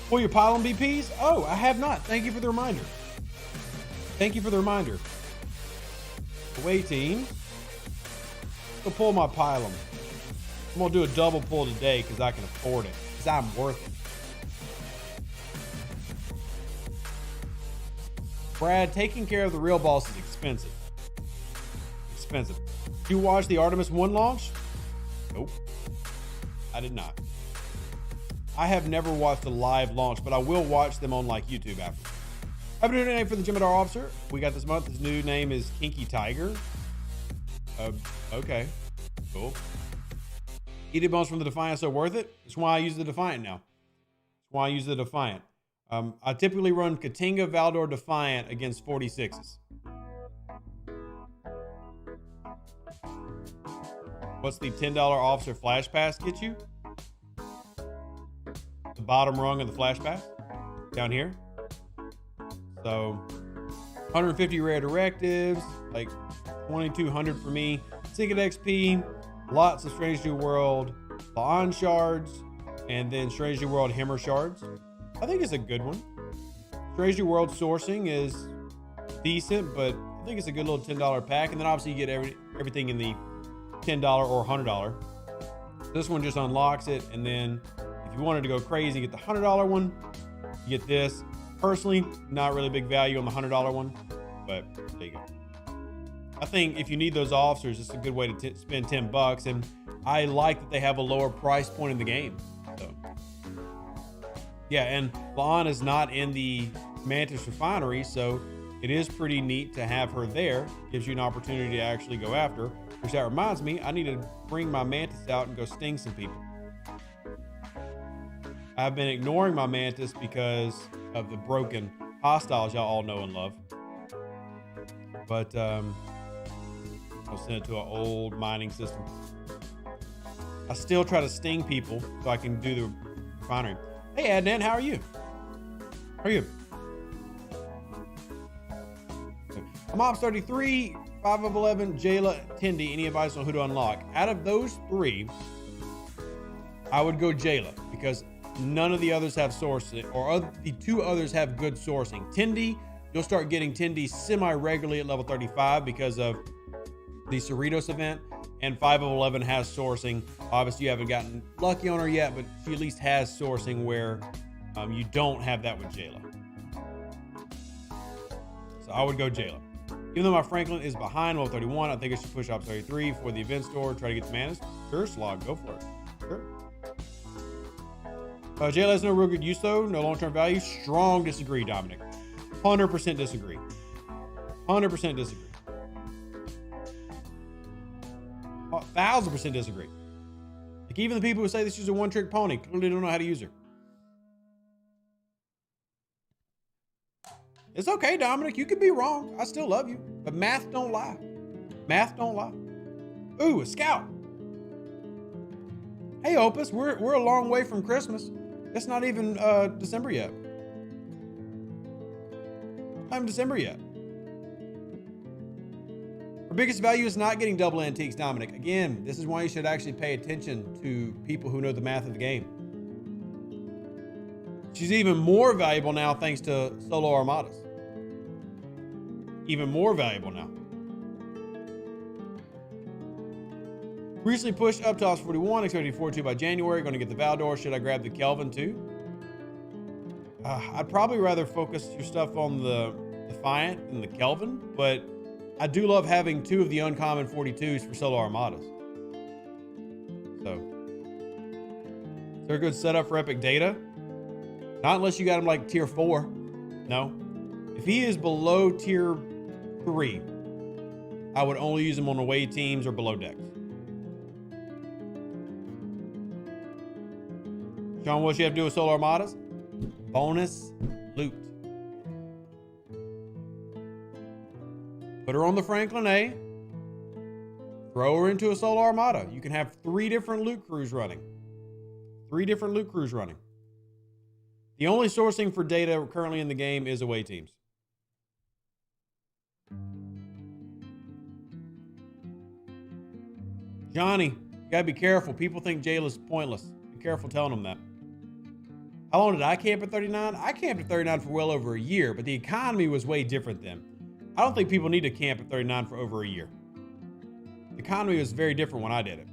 Pull your pylon BPs? Oh, I have not. Thank you for the reminder. Thank you for the reminder. Away team. Go pull my pylon. I'm gonna do a double pull today because I can afford it. Because I'm worth it. Brad, taking care of the real boss is expensive. Expensive. Did you watch the Artemis 1 launch? Nope. I did not. I have never watched a live launch, but I will watch them on like YouTube after. I have a new name for the Jemadar officer. We got this month. His new name is Kinky Tiger. Okay. Cool. Eating bones from the Defiant, so worth it? That's why I use the Defiant now. That's why I use the Defiant. I typically run Katinga, Valdor, Defiant against 46s. What's the $10 officer flash pass get you? The bottom rung of the flash pass down here. So 150 rare directives, like 2200 for me. Ticket XP, lots of Strange New World, La'an shards, and then Strange New World Hammer shards. I think it's a good one. Strange New World sourcing is decent, but I think it's a good little $10 pack. And then obviously you get everything in the $10 or $100. This one just unlocks it. And then if you wanted to go crazy, get the $100 one, you get this. Personally, not really big value on the $100 one, but there you go. I think if you need those officers, it's a good way to spend 10 bucks. And I like that they have a lower price point in the game. So. Yeah, and La'an is not in the Mantis Refinery, so it is pretty neat to have her there. Gives you an opportunity to actually go after. Which that reminds me, I need to bring my Mantis out and go sting some people. I've been ignoring my Mantis because of the broken hostiles y'all all know and love. But I'll send it to an old mining system. I still try to sting people so I can do the refinery. Hey, Adnan, how are you? How are you? I'm Ops 33, 5 of 11, Jayla, Tindy. Any advice on who to unlock? Out of those 3, I would go Jayla because none of the others have sourcing, or the 2 others have good sourcing. Tindy, you'll start getting Tindy semi-regularly at level 35 because of the Cerritos event, and 5 of 11 has sourcing. Obviously, you haven't gotten lucky on her yet, but she at least has sourcing where you don't have that with Jayla. So I would go Jayla. Even though my Franklin is behind level 31, I think I should push Ops 33 for the event store, try to get the Mantis. Sure, Slog, go for it. Sure. Jayla has no real good use though, no long-term value. Strong disagree, Dominic. 100% disagree. 100% disagree. 1000% disagree. Like even the people who say this is a one-trick pony clearly don't know how to use her. It's okay, Dominic. You can be wrong. I still love you. But math don't lie. Math don't lie. Ooh, a scout. Hey, Opus, we're a long way from Christmas. It's not even December yet. Not even December yet. Our biggest value is not getting double antiques, Dominic. Again, this is why you should actually pay attention to people who know the math of the game. She's even more valuable now thanks to solo armadas. Even more valuable now. Recently pushed up to Ops 41, expecting 42 by January. Going to get the Valdor. Should I grab the Kelvin too? I'd probably rather focus your stuff on the Defiant than the Kelvin, but I do love having 2 of the uncommon 42s for solo armadas. So they're a good setup for epic data. Not unless you got him like tier 4. No. If he is below tier 3, I would only use him on away teams or below decks. Sean, what you have to do with Solar Armadas? Bonus loot. Put her on the Franklin A. Throw her into a Solar Armada. You can have 3 different loot crews running. 3 different loot crews running. The only sourcing for data currently in the game is away teams. Johnny, you gotta be careful. People think Jayla's pointless. Be careful telling them that. How long did I camp at 39? I camped at 39 for well over a year, but the economy was way different then. I don't think people need to camp at 39 for over a year. The economy was very different when I did it.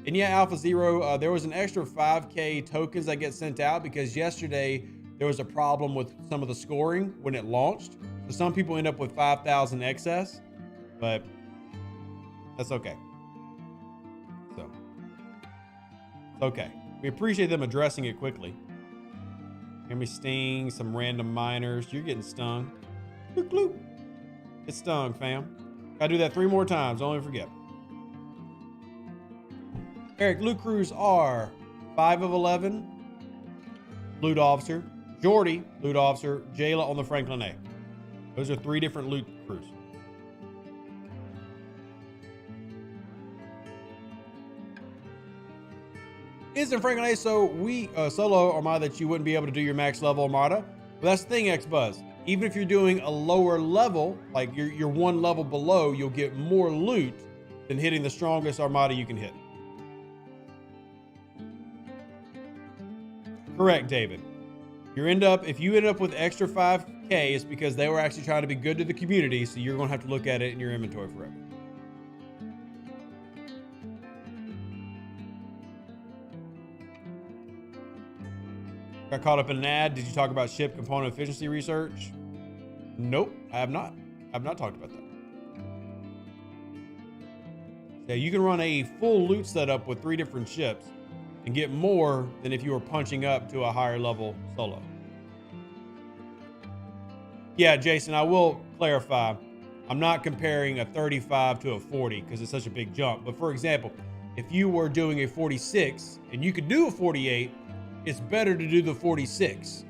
And yeah, Alpha Zero, there was an extra 5K tokens that get sent out because yesterday there was a problem with some of the scoring when it launched. So some people end up with 5,000 excess, but that's okay. So, it's okay. We appreciate them addressing it quickly. Hear me sting some random miners. You're getting stung. Gloop, gloop. Get stung, fam. Gotta do that 3 more times. Don't forget. Eric, loot crews are 5 of 11. Loot officer. Jordy, loot officer. Jayla on the Franklin A. Those are 3 different loot crews. Isn't Franklin A solo Armada that you wouldn't be able to do your max level Armada? But that's the thing, X-Buzz. Even if you're doing a lower level, like you're 1 level below, you'll get more loot than hitting the strongest Armada you can hit. Correct, David. If you end up with extra 5K, it's because they were actually trying to be good to the community, so you're gonna have to look at it in your inventory forever. Got caught up in an ad. Did you talk about ship component efficiency research? Nope, I have not. I've not talked about that. Yeah, you can run a full loot setup with 3 different ships and get more than if you were punching up to a higher level solo. Yeah, Jason, I will clarify. I'm not comparing a 35 to a 40 because it's such a big jump. But for example, if you were doing a 46 and you could do a 48, it's better to do the 46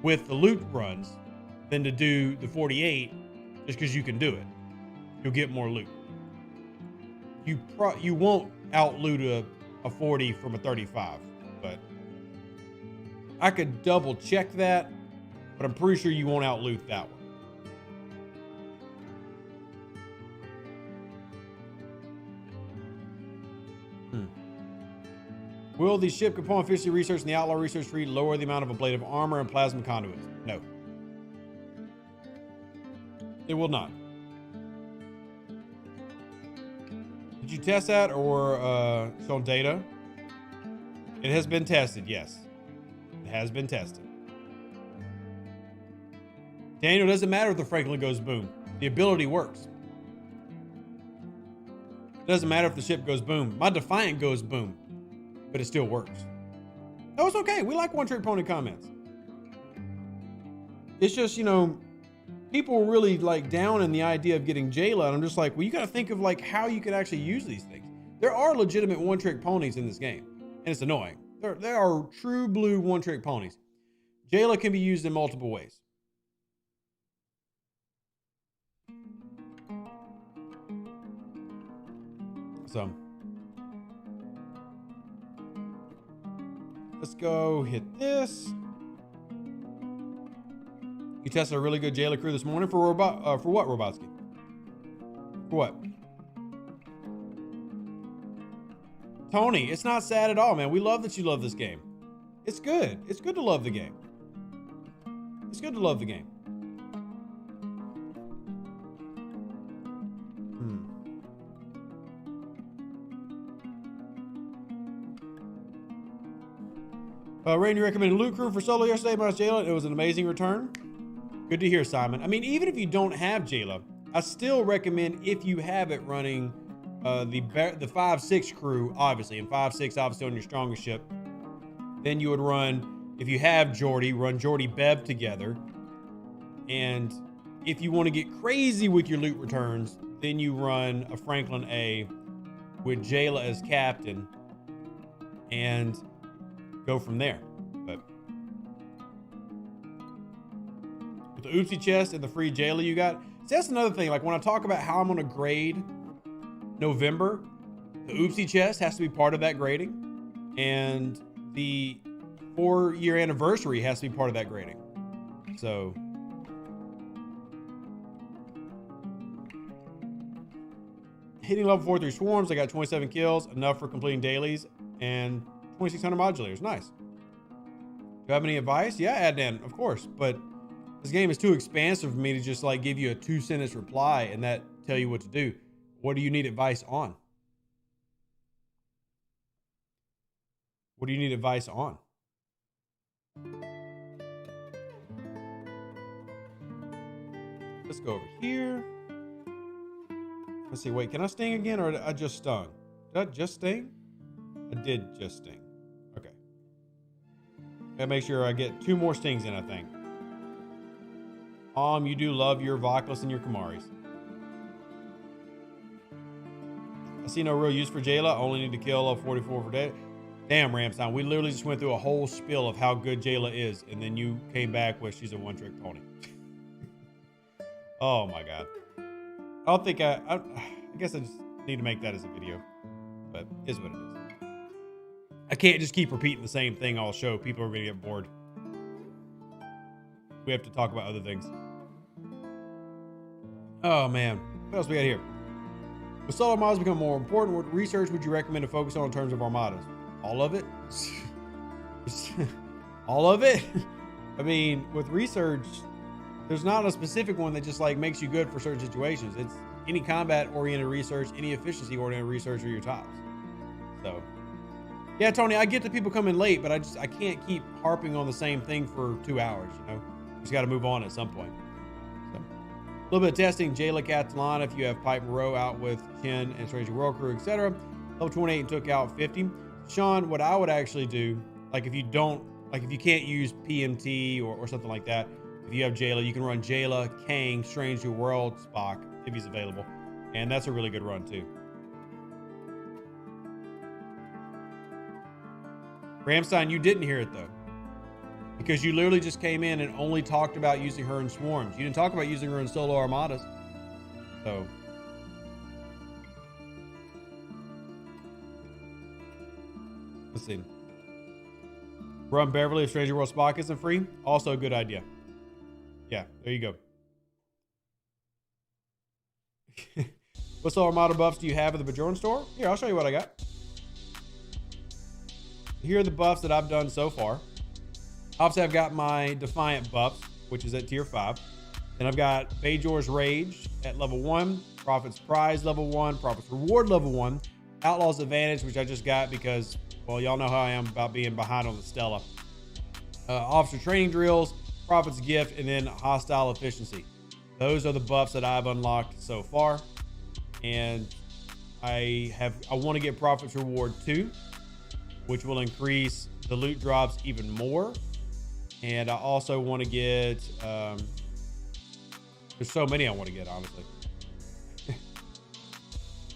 with the loot runs than to do the 48 just because you can do it. You'll get more loot. You won't out-loot a 40 from a 35, but I could double check that, but I'm pretty sure you won't out-loot that one. Will the ship component efficiency research and the outlaw research tree lower the amount of ablative armor and plasma conduits? No. It will not. Did you test that or show data? It has been tested, yes. It has been tested. Daniel, it doesn't matter if the Franklin goes boom. The ability works. It doesn't matter if the ship goes boom. My Defiant goes boom, but it still works. No, it's okay. We like one-trick pony comments. It's just, you know, people were really like down in the idea of getting Jayla, and I'm just like, well, you got to think of like how you could actually use these things. There are legitimate one-trick ponies in this game, and it's annoying. There are true blue one-trick ponies. Jayla can be used in multiple ways. So let's go hit this. You tested a really good Jayla crew this morning for what, Robotsky? For what? Tony, it's not sad at all, man. We love that you love this game. It's good. It's good to love the game. It's good to love the game. Randy recommended Loot Crew for solo yesterday, minus Jayla. It was an amazing return. Good to hear, Simon. I mean, even if you don't have Jayla, I still recommend, if you have it, running the 5-6 crew, obviously, and 5-6 obviously on your strongest ship. Then you would run, if you have Geordie, run Geordie Bev together. And if you want to get crazy with your loot returns, then you run a Franklin A with Jayla as captain and go from there. But with the oopsie chest and the free Jayla you got, see, that's another thing. Like when I talk about how I'm going to grade November, the oopsie chest has to be part of that grading, and the 4-year anniversary has to be part of that grading. So hitting level 4 through swarms, I got 27 kills, enough for completing dailies, and 2600 modulators. Nice. Do you have any advice? Yeah, Adnan, of course. But this game is too expansive for me to just like give you a 2-sentence reply and that tell you what to do. What do you need advice on? What do you need advice on? Let's go over here. Let's see. Wait, can I sting again, or did I just stung? Did I just sting? I did just sting. Okay. Gotta make sure I get 2 more stings in, I think. You do love your Voclus and your Kamaris. I see no real use for Jayla. Only need to kill a 44 for dead. Damn, Ramstein. We literally just went through a whole spiel of how good Jayla is, and then you came back with she's a one-trick pony. Oh my god. I don't think I guess I just need to make that as a video, but it is what it is. I can't just keep repeating the same thing all show. People are going to get bored. We have to talk about other things. Oh man, what else we got here? With solo armadas become more important, what research would you recommend to focus on in terms of armadas? All of it? All of it? I mean, with research, there's not a specific one that just like makes you good for certain situations. It's any combat-oriented research, any efficiency-oriented research are your tops. So, yeah, Tony, I get that people come in late, but I can't keep harping on the same thing for 2 hours, you know? Just got to move on at some point. So, a little bit of testing. Jayla Catalan, if you have Pipe Moreau out with Chen and Stranger World Crew, etc. Level 28 and took out 50. Sean, what I would actually do, like if you can't use PMT or something like that, if you have Jayla, you can run Jayla, Kang, Strange New World, Spock, if he's available. And that's a really good run too. Ramstein, you didn't hear it though. Because you literally just came in and only talked about using her in swarms. You didn't talk about using her in solo armadas. So. Let's see. Run Beverly if Stranger World Spock isn't free. Also a good idea. Yeah, there you go. What solo armada buffs do you have at the Bajoran store? Here, I'll show you what I got. Here are the buffs that I've done so far. Obviously, I've got my Defiant buffs, which is at tier 5. Then I've got Bajor's Rage at level 1, Prophet's Prize level 1, Prophet's Reward level 1, Outlaw's Advantage, which I just got because, well, y'all know how I am about being behind on the Stella. Officer Training Drills, Prophet's Gift, and then Hostile Efficiency. Those are the buffs that I've unlocked so far. And I want to get Prophet's Reward 2, which will increase the loot drops even more. And I also want to get, there's so many I want to get, honestly.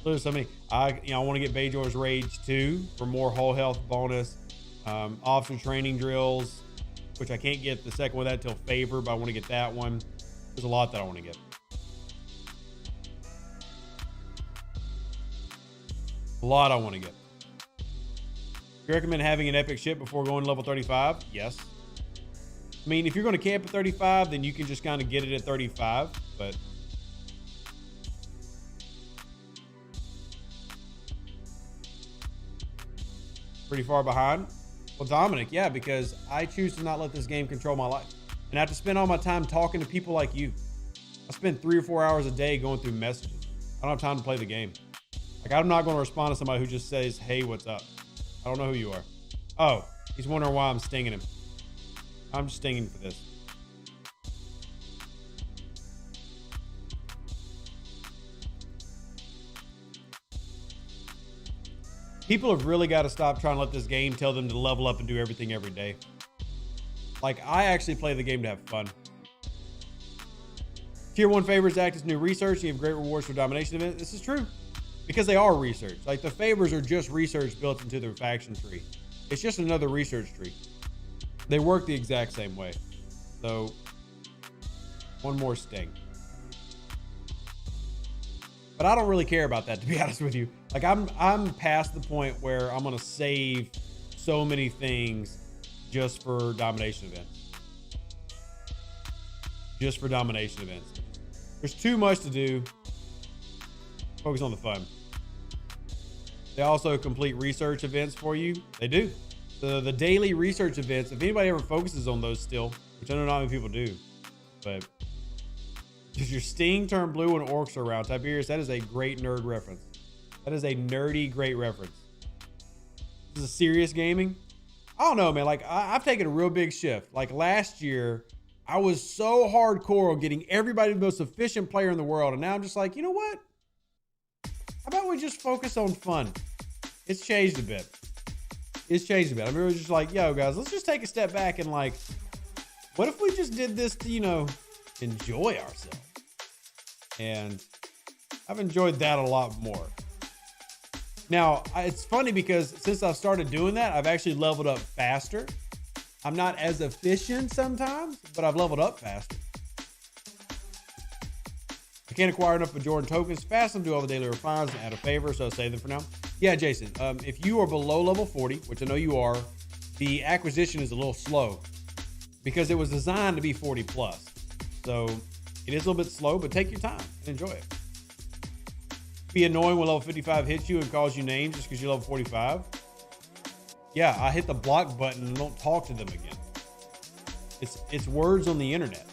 There's so many. I want to get Bajor's Rage 2 for more whole health bonus. Officer Training Drills, which I can't get the second one of that till Favor, but I want to get that one. There's a lot that I want to get. A lot I want to get. Do you recommend having an epic ship before going to level 35? Yes. I mean, if you're going to camp at 35, then you can just kind of get it at 35, but pretty far behind. Well, Dominic, yeah, because I choose to not let this game control my life. And I have to spend all my time talking to people like you. I spend 3 or 4 hours a day going through messages. I don't have time to play the game. Like, I'm not going to respond to somebody who just says, hey, what's up? I don't know who you are. Oh, he's wondering why I'm stinging him. I'm just stinging for this. People have really got to stop trying to let this game tell them to level up and do everything every day. Like, I actually play the game to have fun. Tier 1 favors act as new research. You have great rewards for domination events. This is true because they are research. Like, the favors are just research built into their faction tree. It's just another research tree. They work the exact same way. So, one more sting. But I don't really care about that, to be honest with you. Like, I'm past the point where I'm gonna save so many things just for domination events. Just for domination events. There's too much to do. Focus on the fun. They also complete research events for you. They do. The daily research events, if anybody ever focuses on those still, which I know not many people do, but does your Sting turn blue when orcs are around? Tiberius, that is a great nerd reference. That is a nerdy, great reference. This is a serious gaming. I don't know, man. Like, I've taken a real big shift. Like, last year, I was so hardcore on getting everybody the most efficient player in the world. And now I'm just like, you know what? How about we just focus on fun? It's changed a bit. It's changed a bit. I mean, it was just like, yo, guys, let's just take a step back and, like, what if we just did this to, you know, enjoy ourselves? And I've enjoyed that a lot more. Now, it's funny because since I've started doing that, I've actually leveled up faster. I'm not as efficient sometimes, but I've leveled up faster. I can't acquire enough Bajoran tokens fast enough to do all the daily refines and add a favor, so save them for now. Yeah, Jason, if you are below level 40, which I know you are, the acquisition is a little slow because it was designed to be 40 plus. So it is a little bit slow, but take your time and enjoy it. Be annoying when level 55 hits you and calls you names just because you're level 45. Yeah, I hit the block button and don't talk to them again. It's words on the internet.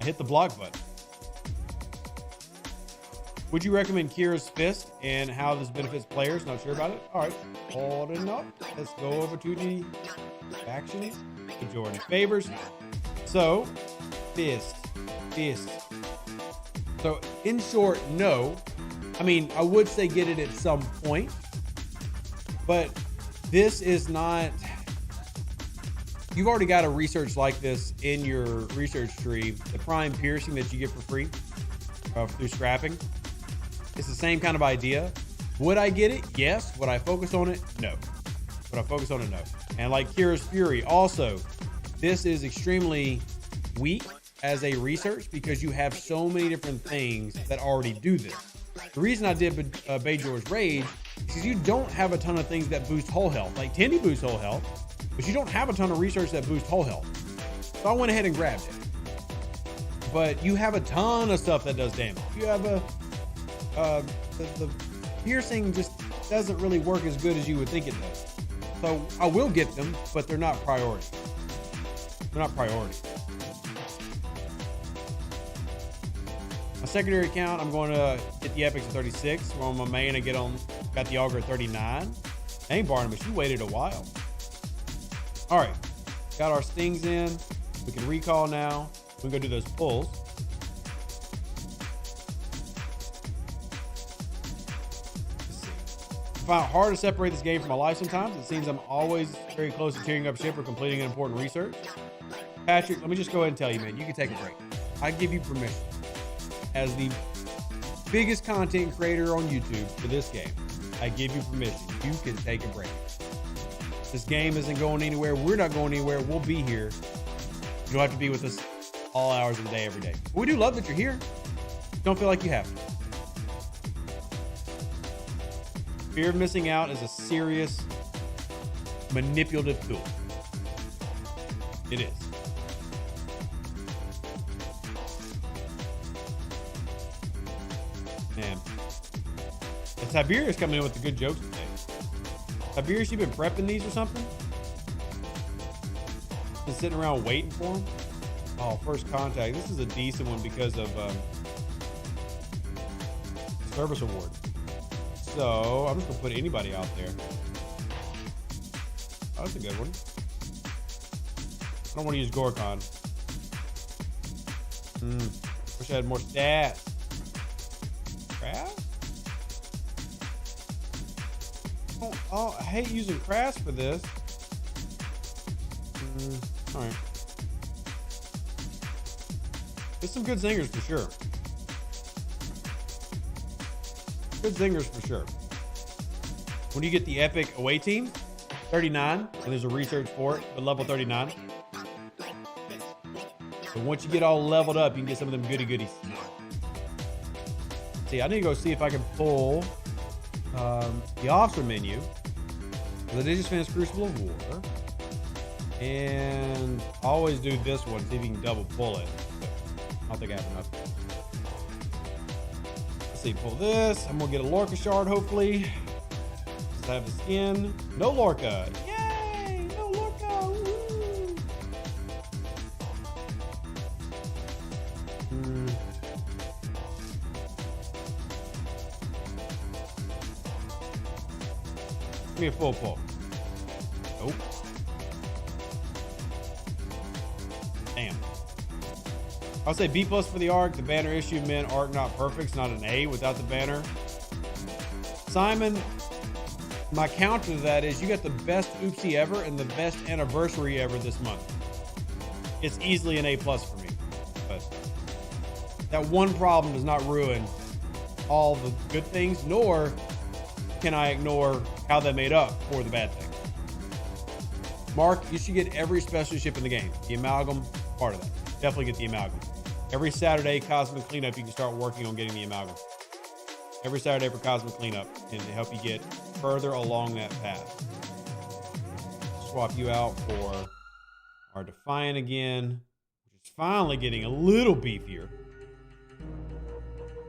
I hit the block button. Would you recommend Kira's Fist and how this benefits players? Not sure about it? All right, holding up. Let's go over to the factions. Majority favors. So, Fist. So, in short, no. I mean, I would say get it at some point, but this is not, you've already got a research like this in your research tree, the prime piercing that you get for free through scrapping. It's the same kind of idea. Would I get it? Yes. Would I focus on it? No. Would I focus on it? No. And like Kira's Fury, also, this is extremely weak as a research because you have so many different things that already do this. The reason I did Bajor's Rage is because you don't have a ton of things that boost whole health. Like Tindy boosts whole health, but you don't have a ton of research that boosts whole health. So I went ahead and grabbed it. But you have a ton of stuff that does damage. You have the piercing just doesn't really work as good as you would think it does. So I will get them, but they're not priority. They're not priority. My secondary account, I'm going to get the epics at 36. While on my main, I got the auger at 39. Dang, Barnabas, you waited a while. All right, got our stings in. We can recall now. We can go do those pulls. Let's see. I find it hard to separate this game from my life sometimes. It seems I'm always very close to tearing up ship or completing an important research. Patrick, let me just go ahead and tell you, man, you can take a break. I give you permission. As the biggest content creator on YouTube for this game, I give you permission. You can take a break. This game isn't going anywhere. We're not going anywhere. We'll be here. You don't have to be with us all hours of the day, every day. But we do love that you're here. Don't feel like you have to. Fear of missing out is a serious manipulative tool. It is. Man. And Tiberius coming in with the good jokes today. Tiberius, you been prepping these or something? Been sitting around waiting for them? Oh, first contact. This is a decent one because of service award. So I'm just gonna put anybody out there. Oh, that's a good one. I don't want to use Gorkon. Wish I had more stats. Crap? Oh, I hate using crafts for this. All right. There's some good zingers for sure. Good zingers for sure. When you get the epic away team, 39, and there's a research for it, but level 39. So once you get all leveled up, you can get some of them goody goodies. See, I need to go see if I can pull the officer menu. I did just finish Crucible of War. And I always do this one, see if you can double pull it. I don't think I have enough. Let's see, pull this. I'm gonna get a Lorca shard, hopefully. Just have the skin. No Lorca. Yay! No Lorca. Woo! Give me a full pull. Nope. Damn. I'll say B+ for the arc. The banner issue meant arc not perfect. It's not an A without the banner. Simon, my counter to that is you got the best oopsie ever and the best anniversary ever this month. It's easily an A+ for me. But that one problem does not ruin all the good things, nor can I ignore how they made up for the bad thing. Mark, you should get every special ship in the game. The amalgam, part of that. Definitely get the amalgam. Every Saturday, Cosmic Cleanup, you can start working on getting the amalgam. Every Saturday for Cosmic Cleanup, and to help you get further along that path. Swap you out for our Defiant again, which is finally getting a little beefier.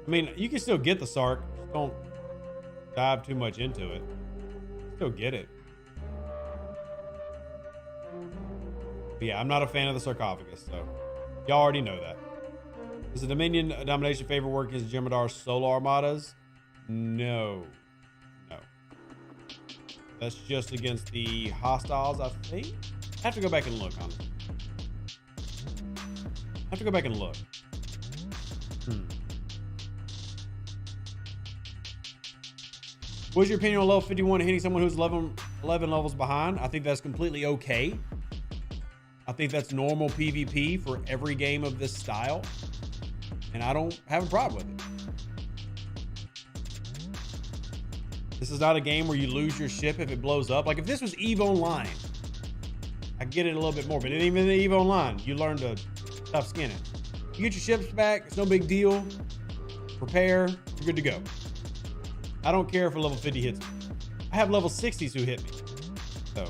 I mean, you can still get the Sark, just don't dive too much into it. Still get it. But yeah, I'm not a fan of the sarcophagus, so y'all already know that. Does the Dominion domination favor work against Jemadar solo armadas? No. No. That's just against the hostiles, I think. I have to go back and look on it. I have to go back and look. What's your opinion on level 51 hitting someone who's 11 levels behind? I think that's completely okay. I think that's normal PvP for every game of this style. And I don't have a problem with it. This is not a game where you lose your ship if it blows up. Like if this was EVE Online, I get it a little bit more, but even in EVE Online, you learn to tough skin it. You get your ships back, it's no big deal. Prepare, you're good to go. I don't care if a level 50 hits me. I have level 60s who hit me. So.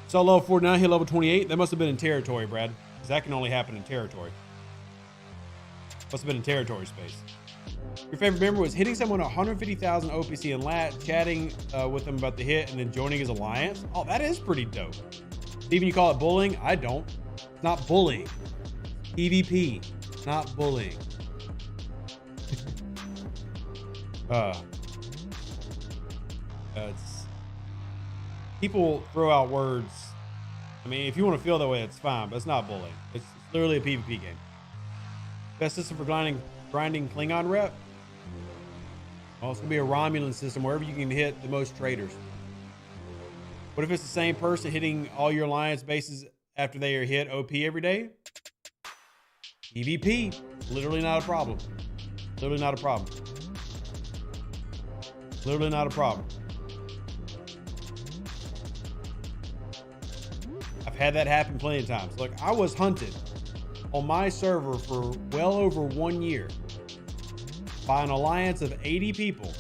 So level 49, hit level 28. That must have been in territory, Brad. Because that can only happen in territory. Must have been in territory space. Your favorite member was hitting someone 150,000 OPC in lat, chatting with them about the hit, and then joining his alliance. Oh, that is pretty dope. Even you call it bullying? I don't. It's not bullying. PvP, not bullying. It's people throw out words. I mean, if you want to feel that way, it's fine, but it's not bullying. It's literally a PvP game. Best system for grinding Klingon rep? Well, it's gonna be a Romulan system wherever you can hit the most traders. What if it's the same person hitting all your alliance bases after they are hit OP every day? PvP, literally not a problem. Literally not a problem. Literally not a problem. I've had that happen plenty of times. Look, I was hunted on my server for well over 1 year by an alliance of 80 people.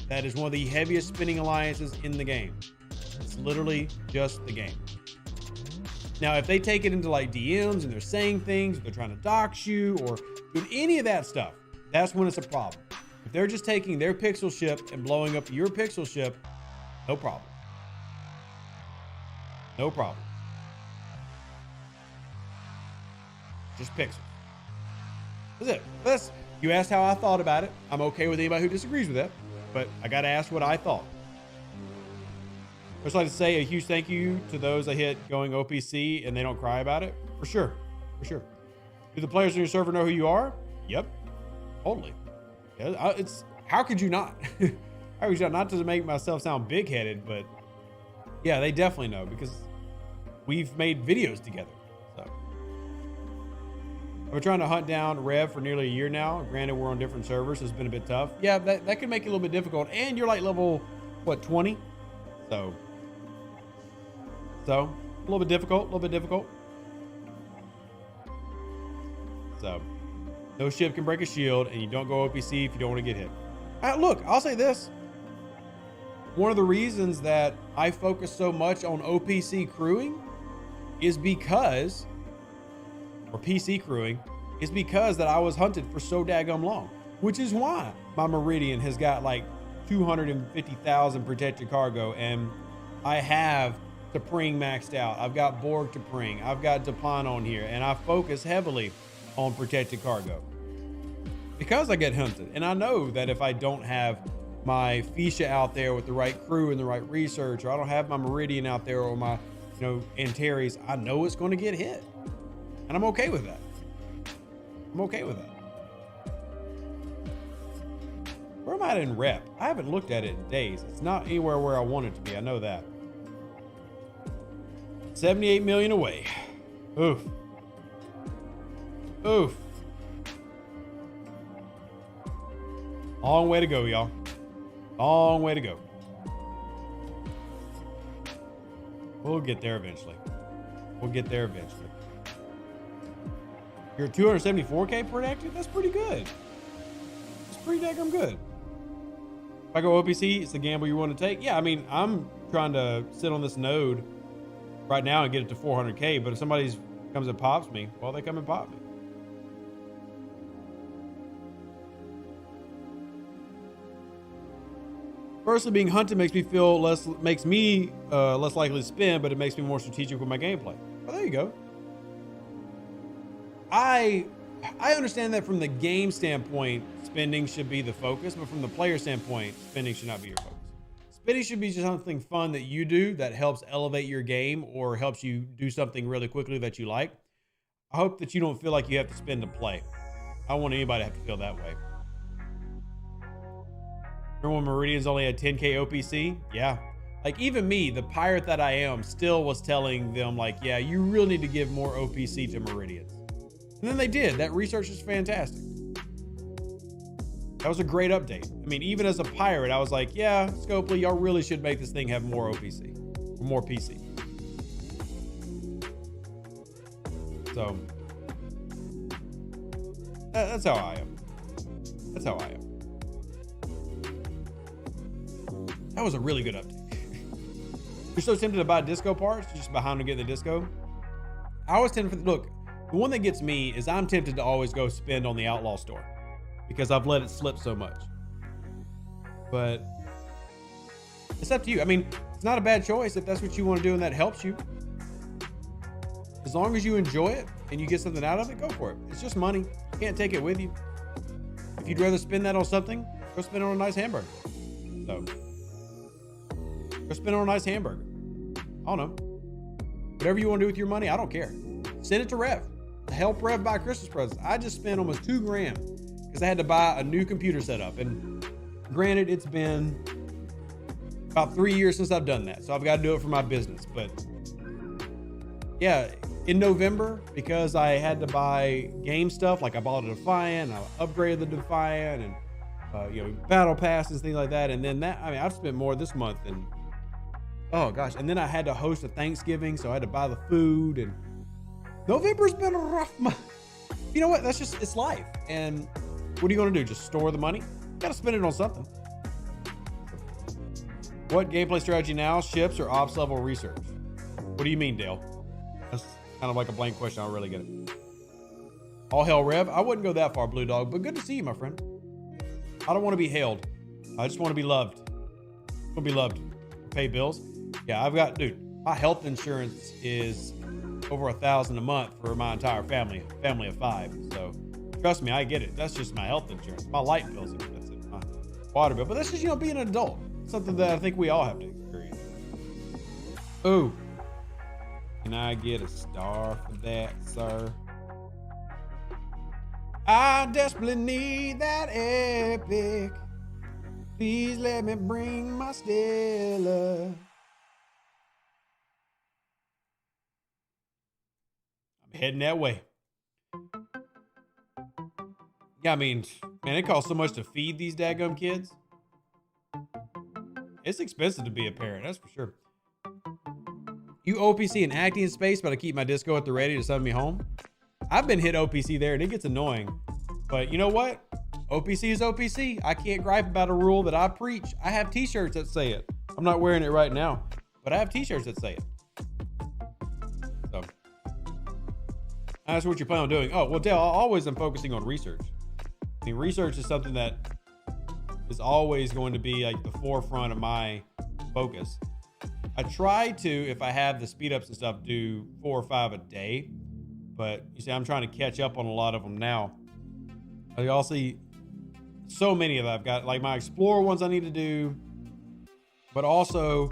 That is one of the heaviest spinning alliances in the game. It's literally just the game. Now, if they take it into like DMs and they're saying things, they're trying to dox you or doing any of that stuff, that's when it's a problem. If they're just taking their pixel ship and blowing up your pixel ship, no problem. No problem. Just pixels. That's it. You asked how I thought about it. I'm okay with anybody who disagrees with that. but I got to ask what I thought. I'd just like to say a huge thank you to those I hit going OPC and they don't cry about it. For sure. For sure. Do the players on your server know who you are? Yep. Totally. Yeah, how could you not? How could you not to make myself sound big-headed, but yeah, they definitely know because we've made videos together. So I've been trying to hunt down Rev for nearly a year now. Granted, we're on different servers, so it's been a bit tough. Yeah, that could make it a little bit difficult. And you're like level, what, 20? So a little bit difficult. So no ship can break a shield, and you don't go OPC if you don't want to get hit. Look, I'll say this. One of the reasons that I focus so much on OPC crewing is because, or PC crewing, is because that I was hunted for so daggum long, which is why my Meridian has got like 250,000 protected cargo, and I have T'Pring maxed out. I've got Borg T'Pring. I've got Duplan on here, and I focus heavily on protected cargo because I get hunted. And I know that if I don't have my Fisha out there with the right crew and the right research, or I don't have my Meridian out there or my, Antares, I know it's going to get hit. And I'm okay with that. Where am I at in rep? I haven't looked at it in days. It's not anywhere where I want it to be. I know that. 78 million away. Oof. Long way to go, y'all. Long way to go. We'll get there eventually. You're 274K protected? That's pretty good. It's pretty daggum good. If I go OPC, it's the gamble you want to take. Yeah, I mean, I'm trying to sit on this node right now and get it to 400K, but if somebody comes and pops me, well, they come and pop me. Personally, being hunted makes me less likely to spin, but it makes me more strategic with my gameplay. Well, there you go. I understand that from the game standpoint, spending should be the focus, but from the player standpoint, spending should not be your focus. Spending should be just something fun that you do that helps elevate your game or helps you do something really quickly that you like. I hope that you don't feel like you have to spend to play. I don't want anybody to have to feel that way. Remember when Meridian's only had 10K OPC? Yeah. Like even me, the pirate that I am, still was telling them like, yeah, you really need to give more OPC to Meridians. And then they did. That research is fantastic. That was a great update. I mean, even as a pirate, I was like, yeah, Scopely, y'all really should make this thing have more OPC, or more PC. So that's how I am. That was a really good update. You're so tempted to buy disco parts, just behind to get the disco. I was tempted look, the one that gets me is I'm tempted to always go spend on the Outlaw store because I've let it slip so much. But it's up to you. I mean, it's not a bad choice if that's what you want to do and that helps you. As long as you enjoy it and you get something out of it, go for it. It's just money. You can't take it with you. If you'd rather spend that on something, go spend it on a nice hamburger. So, go spend it on a nice hamburger. I don't know. Whatever you want to do with your money, I don't care. Send it to Rev. Help Rev buy Christmas presents. I just spent almost $2,000 because I had to buy a new computer setup. And granted, it's been about 3 years since I've done that. So I've got to do it for my business. But yeah, in November, because I had to buy game stuff, like I bought a Defiant, I upgraded the Defiant, and battle passes and things like that. And then I've spent more this month than, oh gosh. And then I had to host a Thanksgiving, so I had to buy the food, and November's been a rough month. You know what? That's just, it's life. And what are you going to do? Just store the money? Got to spend it on something. What gameplay strategy now? Ships or ops level research? What do you mean, Dale? That's kind of like a blank question. I don't really get it. All hail Rev. I wouldn't go that far, Blue Dog, but good to see you, my friend. I don't want to be hailed. I just want to be loved. I want to be loved. Pay bills. Yeah, I've got, dude, my health insurance is over $1,000 a month for my entire family of 5. So trust me, I get it. That's just my health insurance. My light bills, that's it. water bill. But that's just, you know, being an adult. Something that I think we all have to experience. Ooh. Can I get a star for that, sir? I desperately need that epic. Please let me bring my Stella. I'm heading that way. Yeah, I mean, man, it costs so much to feed these daggum kids. It's expensive to be a parent, that's for sure. You OPC and acting in space, but I keep my disco at the ready to send me home. I've been hit OPC there and it gets annoying. But you know what? OPC is OPC. I can't gripe about a rule that I preach. I have t-shirts that say it. I'm not wearing it right now, but I have t-shirts that say it. So that's what you plan on doing. Oh, well, Dale, I always am focusing on research. I mean, research is something that is always going to be like the forefront of my focus. I try to, if I have the speed ups and stuff, do 4 or 5 a day, but you see, I'm trying to catch up on a lot of them now. You all see so many of them. I've got like my Explorer ones I need to do, but also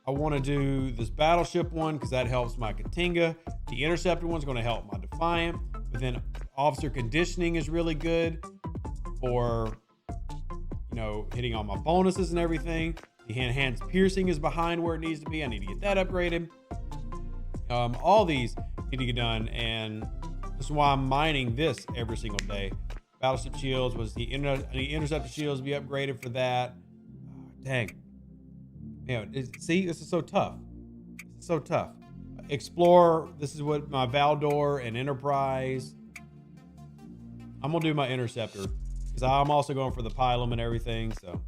I want to do this Battleship one because that helps my Katinga. The Interceptor one's going to help my Defiant, but then Officer Conditioning is really good for, you know, hitting all my bonuses and everything. The Enhanced Piercing is behind where it needs to be. I need to get that upgraded. All these need to get done, and this is why I'm mining this every single day. Battleship shields was the interceptor shields be upgraded for that. Dang. You know, see, this is so tough. This is so tough. Explorer, this is what my Valdor and Enterprise. I'm gonna do my Interceptor because I'm also going for the Pylum and everything. So,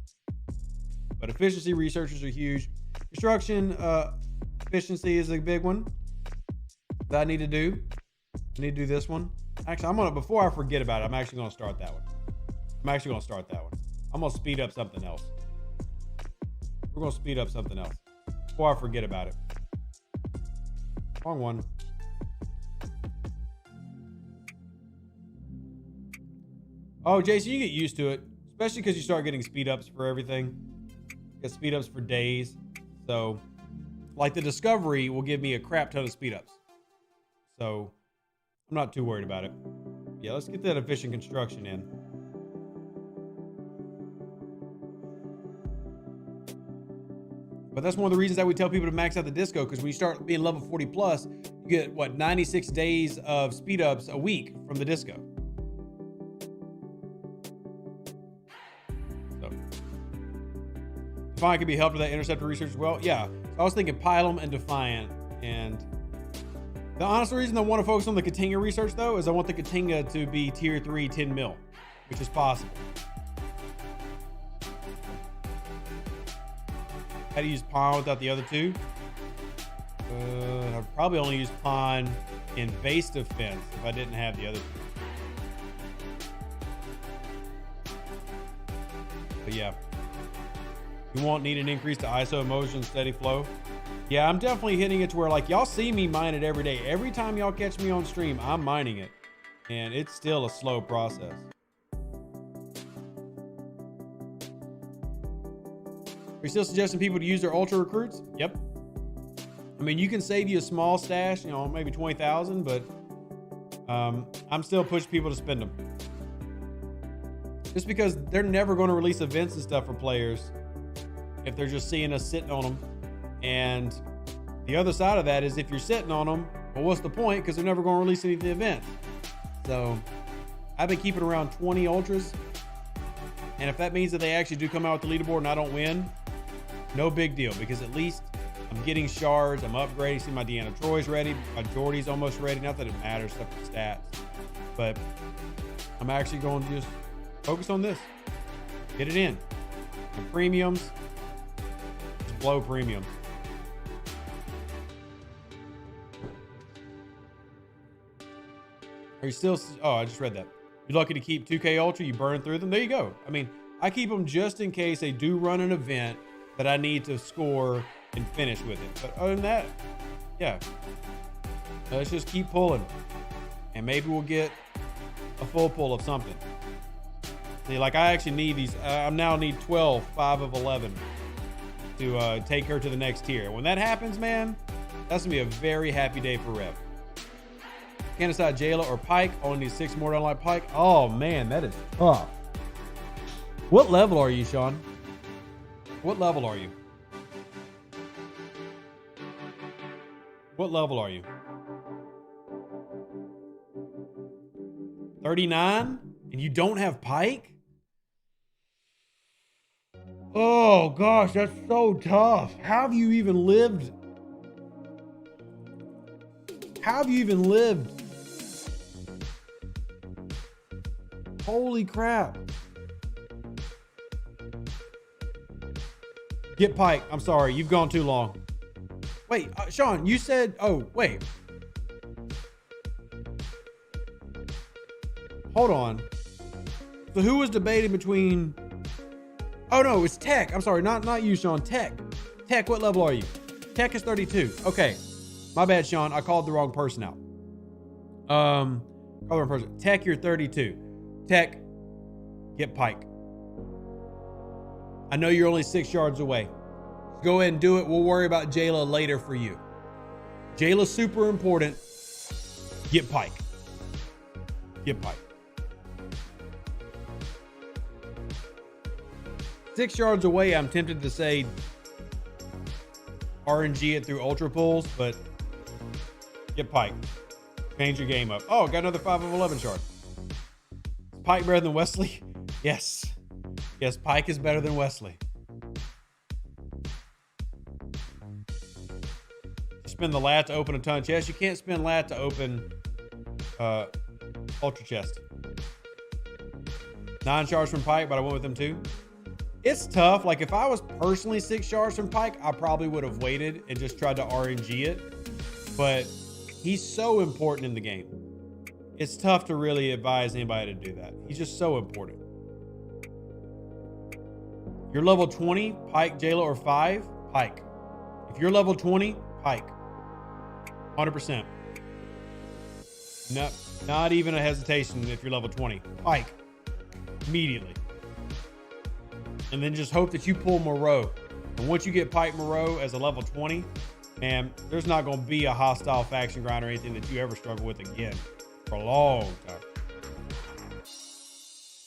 but efficiency researchers are huge. Construction efficiency is a big one that I need to do. I need to do this one. Actually, I'm gonna, before I forget about it, I'm actually gonna start that one. I'm gonna speed up something else. We're gonna speed up something else before I forget about it. Wrong one. Oh, Jason, you get used to it, especially because you start getting speed ups for everything. You get speed ups for days. So, like the Discovery will give me a crap ton of speed ups. So, I'm not too worried about it. Yeah, let's get that efficient construction in. But that's one of the reasons that we tell people to max out the disco, because when you start being level 40 plus, you get what, 96 days of speed ups a week from the disco. So Defiant could be helped with that interceptor research as well. Yeah, so I was thinking Pylum and Defiant, and the honest reason I want to focus on the Katinga research though is I want the Katinga to be tier 3 10 mil, which is possible. How to use pawn without the other two? I'd probably only use pawn in base defense if I didn't have the other two. But yeah, you won't need an increase to ISO, motion, steady flow. Yeah, I'm definitely hitting it to where, like, y'all see me mine it every day. Every time y'all catch me on stream, I'm mining it, and it's still a slow process. Are you still suggesting people to use their ultra recruits? Yep. I mean, you can save you a small stash, you know, maybe 20,000, but I'm still pushing people to spend them. Just because they're never going to release events and stuff for players if they're just seeing us sitting on them. And the other side of that is if you're sitting on them, well, what's the point? Because they're never going to release any of the events. So I've been keeping around 20 ultras. And if that means that they actually do come out with the leaderboard and I don't win, no big deal, because at least I'm getting shards, I'm upgrading. See, my Deanna Troy's ready, my Geordie's almost ready. Not that it matters, stuff with stats, but I'm actually going to just focus on this. Get it in. And premiums, just blow premiums. Are you still, oh, I just read that. You're lucky to keep 2K Ultra, you burn through them. There you go. I mean, I keep them just in case they do run an event that I need to score and finish with it. But other than that, yeah, let's just keep pulling, and maybe we'll get a full pull of something. See, like I actually need these. I now need 12, 5 of 11 to take her to the next tier. When that happens, man, that's gonna be a very happy day for Rev. Can't decide Jayla or Pike. Only need 6 more to unlock Pike. Oh man, that is tough. What level are you, Sean? What level are you? What level are you? 39? And you don't have Pike? Oh gosh, that's so tough. How have you even lived? How have you even lived? Holy crap. Get Pike. I'm sorry, you've gone too long. Wait, Sean, you said, oh, wait. Hold on. So who was debating between, oh no, it's Tech. I'm sorry, not you, Sean, Tech. Tech, what level are you? Tech is 32. Okay, my bad, Sean, I called the wrong person out. Called the wrong person. Tech, you're 32. Tech, get Pike. I know you're only 6 shards away. Go ahead and do it. We'll worry about Jayla later for you. Jayla's super important. Get Pike. Get Pike. 6 shards away, I'm tempted to say RNG it through ultra pulls, but get Pike. Change your game up. Oh, got another 5 of 11 shards. Is Pike better than Wesley? Yes. Yes, Pike is better than Wesley. Spend the lat to open a ton chest. You can't spend lat to open ultra chest. 9 shards from Pike, but I went with them too. It's tough. Like if I was personally 6 shards from Pike, I probably would have waited and just tried to RNG it. But he's so important in the game. It's tough to really advise anybody to do that. He's just so important. You're level 20, Pike, Jayla, or 5, Pike. If you're level 20, Pike. 100%. No, not even a hesitation if you're level 20. Pike. Immediately. And then just hope that you pull Moreau. And once you get Pike Moreau as a level 20, man, there's not going to be a hostile faction grind or anything that you ever struggle with again for a long time.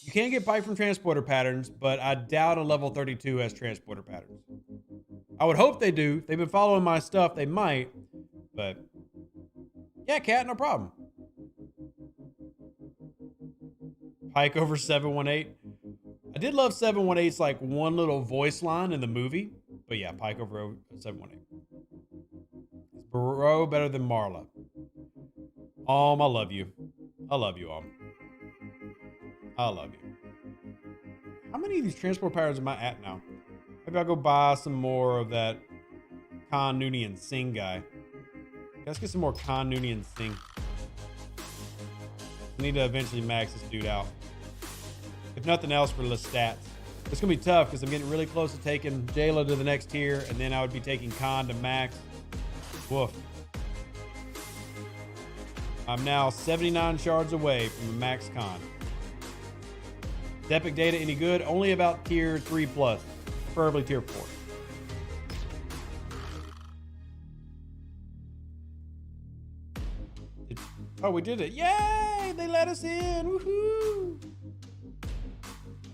You can get Pike from transporter patterns, but I doubt a level 32 has transporter patterns. I would hope they do. They've been following my stuff. They might, but yeah, Cat, no problem. Pike over 718. I did love 718's like one little voice line in the movie, but yeah, Pike over 718. Is Bro better than Marla? I love you. I love you, I love you. How many of these transport patterns am I at now? Maybe I'll go buy some more of that Khan Noonien Singh guy. Let's get some more Khan Noonien Singh. I need to eventually max this dude out. If nothing else, for the stats. It's going to be tough because I'm getting really close to taking Jayla to the next tier, and then I would be taking Khan to max. Woof. I'm now 79 shards away from a max Khan. Is epic data any good? Only about tier 3 plus, preferably tier 4. Oh, we did it. Yay! They let us in. Woohoo!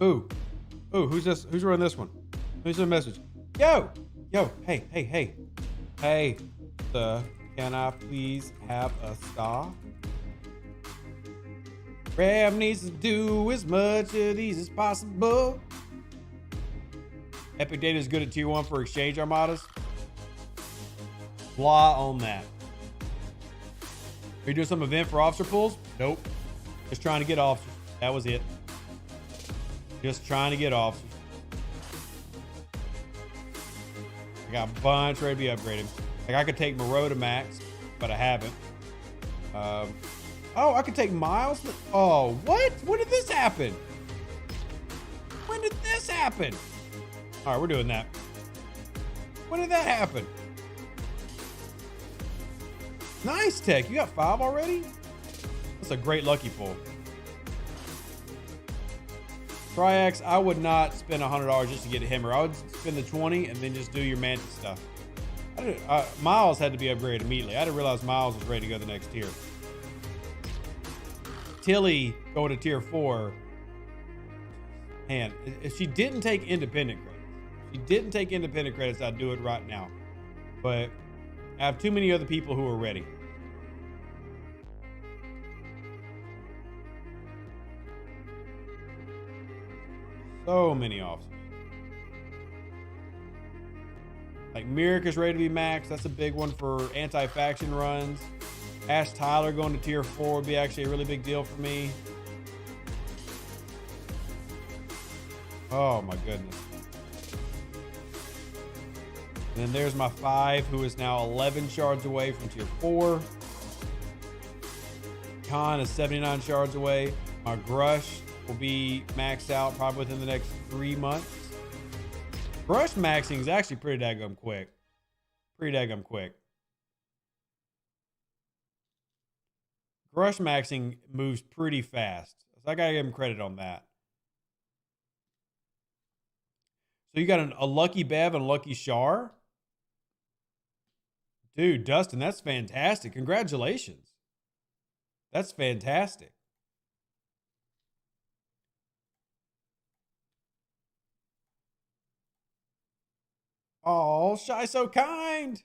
Ooh. Ooh, who's this? Who's running this one? Who's the message? Yo! Yo, hey. Hey, sir, can I please have a star? Rev needs to do as much of these as possible. Epic Data is good at tier 1 for exchange armadas. Blah on that. Are you doing some event for officer pulls? Nope. Just trying to get officers. That was it. Just trying to get officers. I got a bunch ready to be upgraded. Like I could take Moreau to max, but I haven't. Oh, I could take Miles. Oh, what? When did this happen? When did this happen? All right, we're doing that. When did that happen? Nice, Tech. You got 5 already? That's a great lucky pull. Triax, I would not spend $100 just to get a hammer. I would spend the 20 and then just do your Mantis stuff. Miles had to be upgraded immediately. I didn't realize Miles was ready to go to the next tier. Tilly going to tier 4. Man, if she didn't take independent credits, I'd do it right now. But I have too many other people who are ready. So many officers. Like Merrick is ready to be maxed. That's a big one for anti-faction runs. Ash Tyler going to tier 4 would be actually a really big deal for me. Oh my goodness. And then there's my 5, who is now 11 shards away from tier 4. Khan is 79 shards away. My Grush will be maxed out probably within the next 3 months. Grush maxing is actually pretty daggum quick. Grush maxing moves pretty fast. So I gotta give him credit on that. So you got a Lucky Bev and a Lucky Char? Dude, Dustin, that's fantastic. Congratulations. That's fantastic. Oh, Shy so kind.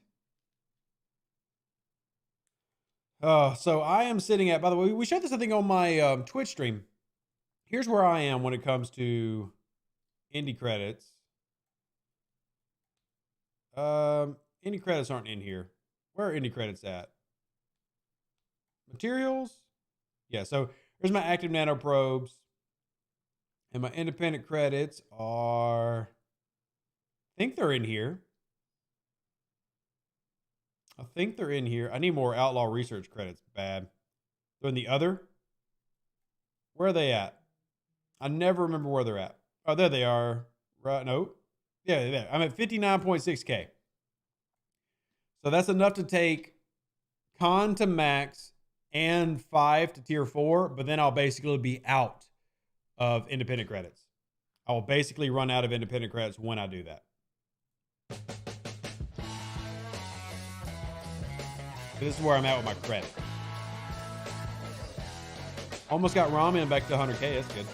So I am sitting at, by the way, we showed this, I think, on my Twitch stream. Here's where I am when it comes to indie credits. Indie credits aren't in here. Where are indie credits at? Materials? Yeah, so here's my active nano probes. And my independent credits are, I think they're in here. I need more outlaw research credits. Bad. They're in the other. Where are they at? I never remember where they're at. Oh, there they are. Right? No. Yeah, there. I'm at 59.6K. So that's enough to take Con to max and 5 to tier 4, but then I'll basically be out of independent credits. I will basically run out of independent credits when I do that. This is where I'm at with my credit. Almost got Ramen back to 100K. That's good.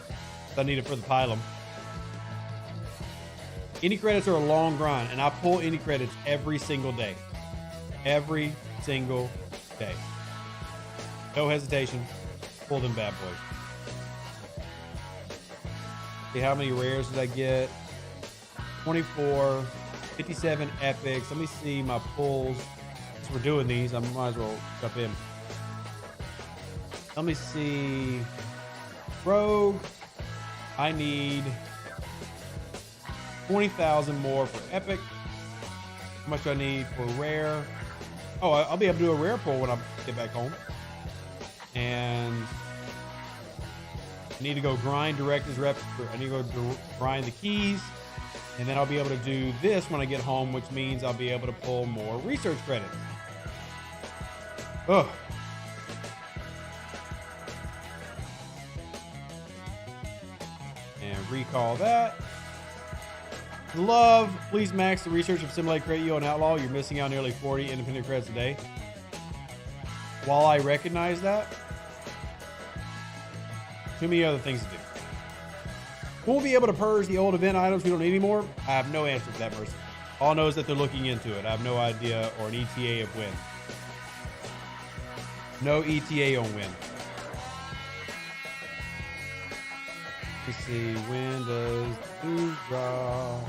I need it for the pylum. Indie credits are a long grind, and I pull indie credits every single day. Every single day. No hesitation. Pull them bad boys. See how many rares did I get? 24, 57 epics. Let me see my pulls. Since we're doing these, I might as well jump in. Let me see. Rogue. I need 20,000 more for epic. How much do I need for rare? Oh, I'll be able to do a rare pull when I get back home. And I need to go grind directors rep. I need to go grind the keys. And then I'll be able to do this when I get home, which means I'll be able to pull more research credits. Oh. And recall that. Love, please max the research of Simulate Crate You on Outlaw. You're missing out nearly 40 independent credits a day. While I recognize that, too many other things to do. We'll be able to purge the old event items we don't need anymore. I have no answer to that person. All I know is that they're looking into it. I have no idea or an ETA of when. No ETA on when. Let's see, when does Deuce drop?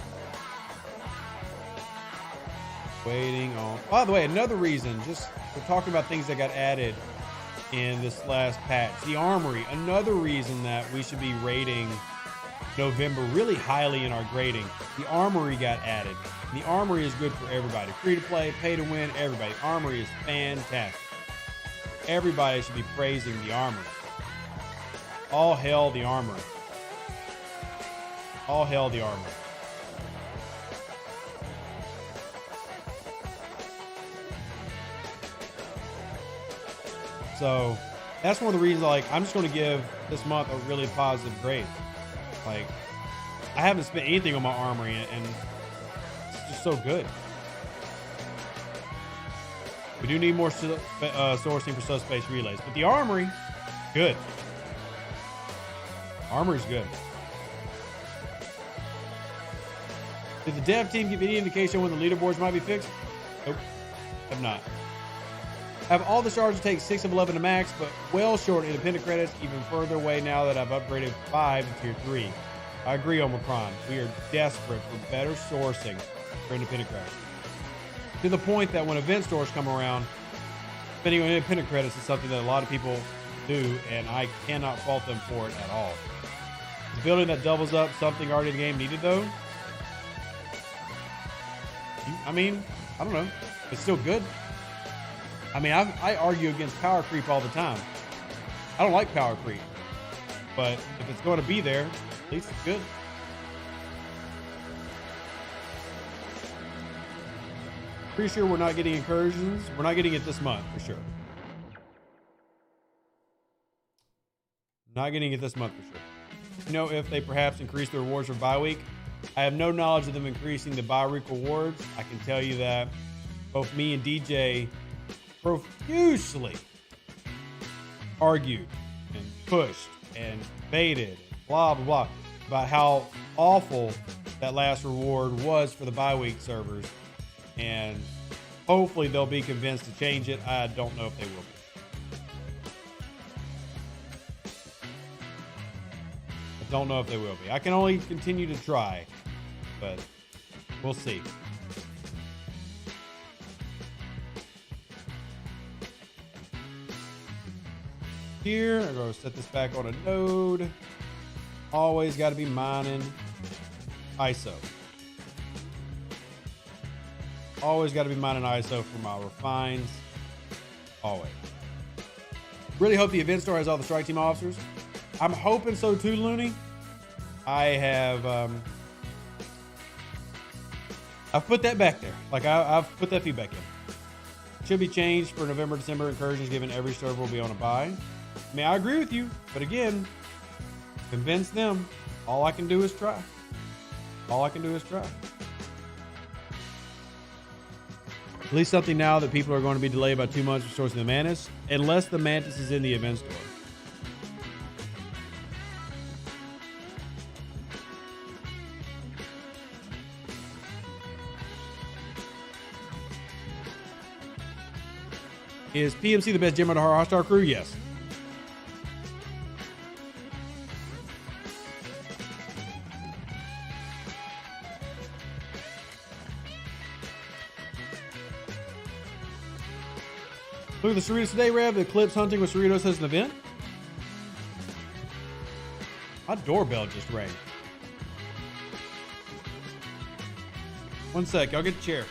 Waiting on. By the way, another reason, just we're talking about things that got added in this last patch. The Armory, another reason that we should be rating November really highly in our grading. The Armory got added. The Armory is good for everybody. Free to play, pay to win, everybody. Armory is fantastic. Everybody should be praising the Armory. All hail the Armory. All hail the Armory. So that's one of the reasons, like, I'm just going to give this month a really positive grade. Like, I haven't spent anything on my Armory, and it's just so good. We do need more sourcing for subspace relays, but the Armory, good. Armory's good. Did the dev team give any indication when the leaderboards might be fixed? Nope, have not. Have all the shards to take 6 of 11 to max, but well short independent credits, even further away now that I've upgraded 5 to tier 3. I agree, Omicron. We are desperate for better sourcing for independent credits. To the point that when event stores come around, spending on independent credits is something that a lot of people do, and I cannot fault them for it at all. The building that doubles up something already in the game needed, though. I mean, I don't know. It's still good. I mean, I argue against power creep all the time. I don't like power creep, but if it's going to be there, at least it's good. Pretty sure we're not getting incursions. We're not getting it this month for sure. Not getting it this month for sure. You know, if they perhaps increase the rewards for bye week, I have no knowledge of them increasing the bye week rewards. I can tell you that both me and DJ profusely argued and pushed and debated and blah blah blah about how awful that last reward was for the bye week servers, and hopefully they'll be convinced to change it. I don't know if they will be. I don't know if they will be. I can only continue to try, but we'll see. Here, I'm going to set this back on a node. Always got to be mining ISO. Always got to be mining ISO for my refines. Always. Really hope the event store has all the strike team officers. I'm hoping so too, Looney. I have, I've put that back there. Like I've put that feedback in. Should be changed for November, December incursions, given every server will be on a buy. I mean, I agree with you, but again, convince them. All I can do is try. All I can do is try. At least something now that people are going to be delayed by 2 months for sourcing the Mantis, unless the Mantis is in the event store. Is PMC the best gym on the Hostile crew? Yes. Look at the Cerritos today, Rev. The Eclipse hunting with Cerritos has an event. My doorbell just rang. One sec, I'll get the chair.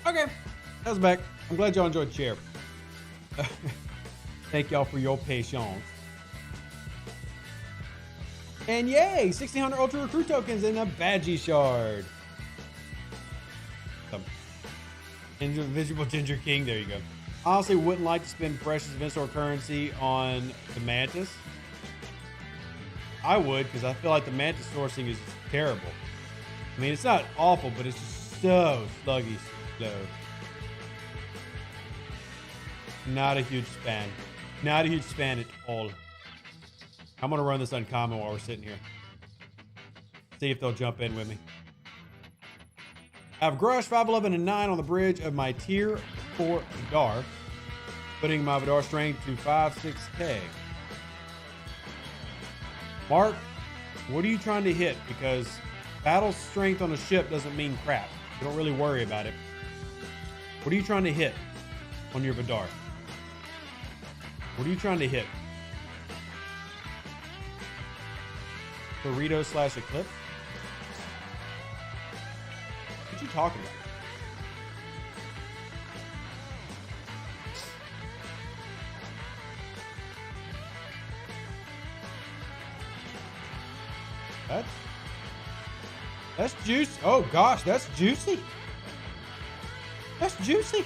Okay, that was back. I'm glad y'all enjoyed the share. Thank y'all for your patience. And yay, 1600 Ultra Recruit tokens in a Badgie shard. Invisible Ginger King, there you go. Honestly, wouldn't like to spend precious event store currency on the Mantis. I would, because I feel like the Mantis sourcing is terrible. I mean, it's not awful, but it's just so sluggy slow. Not a huge fan. Not a huge fan at all. I'm going to run this uncommon while we're sitting here. See if they'll jump in with me. I have Grush, 5'11", and 9 on the bridge of my tier 4 Vidar, putting my Vidar strength to 5-6K. Mark, what are you trying to hit? Because battle strength on a ship doesn't mean crap. You don't really worry about it. What are you trying to hit on your Vidar? What are you trying to hit? Burrito / Eclipse? What you talking about? That's juice. Oh gosh, that's juicy. That's juicy.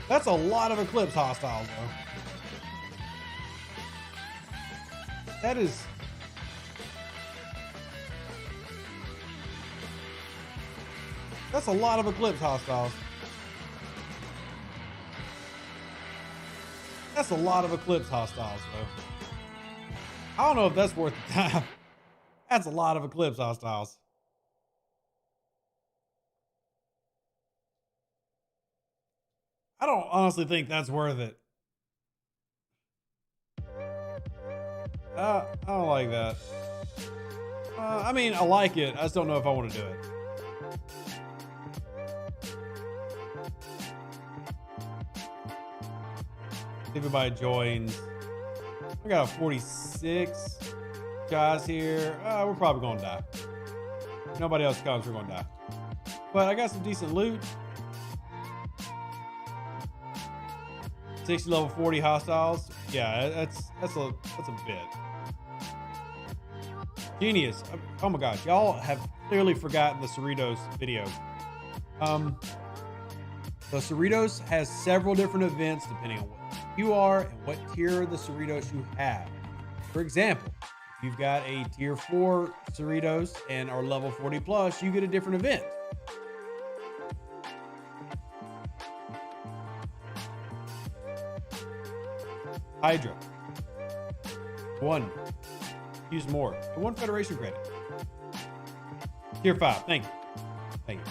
That's a lot of Eclipse hostiles, though. That's a lot of Eclipse hostiles. That's a lot of Eclipse hostiles, though. I don't know if that's worth the time. That's a lot of Eclipse hostiles. I don't honestly think that's worth it. I don't like that. I mean, I like it. I just don't know if I want to do it. Everybody joins. We got a 46 guys here. We're probably going to die. If nobody else comes, we're going to die. But I got some decent loot. 60 level 40 hostiles. Yeah, that's a bit. Genius. Oh my gosh, y'all have clearly forgotten the Cerritos video. The Cerritos has several different events depending on what you are and what tier of the Cerritos you have. For example, if you've got a tier 4 Cerritos and are level 40 plus, you get a different event. Hydra. 1. Use more. 1 Federation credit. Tier 5. Thank you. Thank you.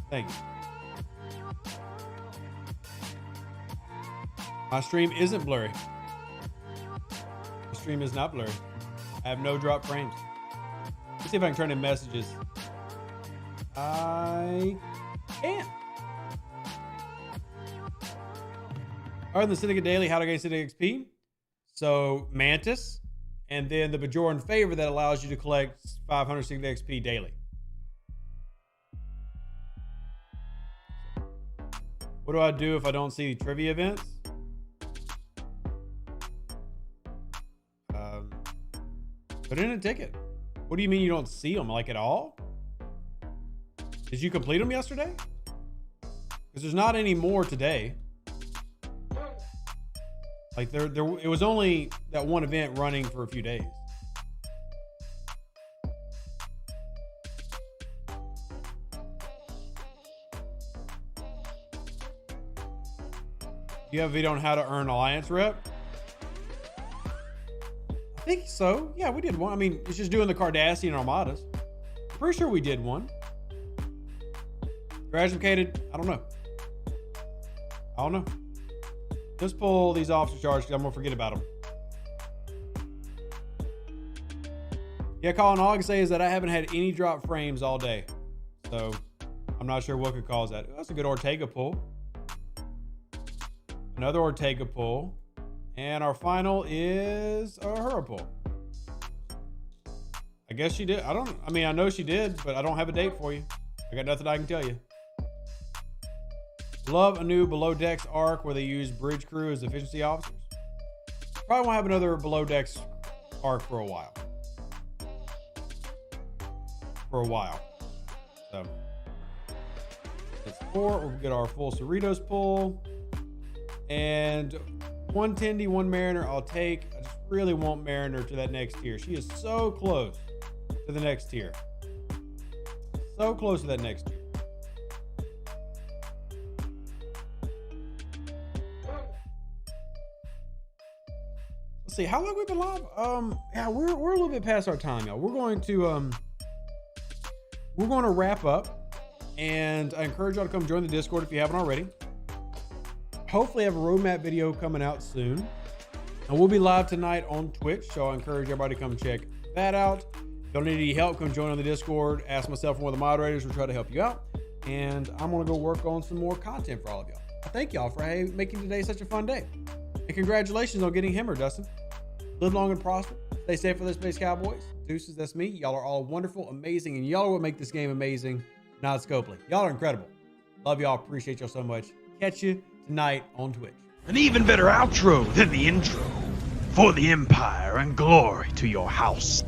Thank you. My stream isn't blurry. The stream is not blurry. I have no drop frames. Let's see if I can turn in messages. I can. Other than the Syndicate Daily, how to gain Syndicate XP. So Mantis, and then the Bajoran Favor that allows you to collect 500 Syndicate XP daily. What do I do if I don't see trivia events? Put in a ticket. What do you mean you don't see them, like, at all? Did you complete them yesterday? Because there's not any more today. Like it was only that one event running for a few days. Do you have a video on how to earn Alliance rep? I think so. Yeah, we did one. I mean, it's just doing the Cardassian Armadas. Pretty sure we did one. Graduated? I don't know. Let's pull these officer charges because I'm going to forget about them. Yeah, Colin, all I can say is that I haven't had any drop frames all day. So I'm not sure what could cause that. That's a good Ortega pull. Another Ortega pull. And our final is a Hura pull. I guess she did. I know she did, but I don't have a date for you. I got nothing I can tell you. Love a new Below Decks arc where they use bridge crew as efficiency officers. Probably won't have another Below Decks arc for a while. So that's 4. We'll get our full Cerritos pull. And one Tendy, one Mariner, I'll take. I just really want Mariner to that next tier. She is so close to the next tier. So close to that next tier. Let's see, how long we've been live? Yeah, we're a little bit past our time, y'all. We're going to wrap up, and I encourage y'all to come join the Discord if you haven't already. Hopefully have a roadmap video coming out soon, and we'll be live tonight on Twitch, so I encourage everybody to come check that out. If you don't need any help, come join on the Discord, ask myself or one of the moderators. We'll try to help you out, and I'm gonna go work on some more content for all of y'all. Thank y'all for making today such a fun day, and congratulations on getting Hammer, Dustin. Live long and prosper. Stay safe for the Space Cowboys. Deuces, that's me. Y'all are all wonderful, amazing, and y'all are what make this game amazing, not Scopely. Y'all are incredible. Love y'all. Appreciate y'all so much. Catch you tonight on Twitch. An even better outro than the intro. For the Empire and glory to your house.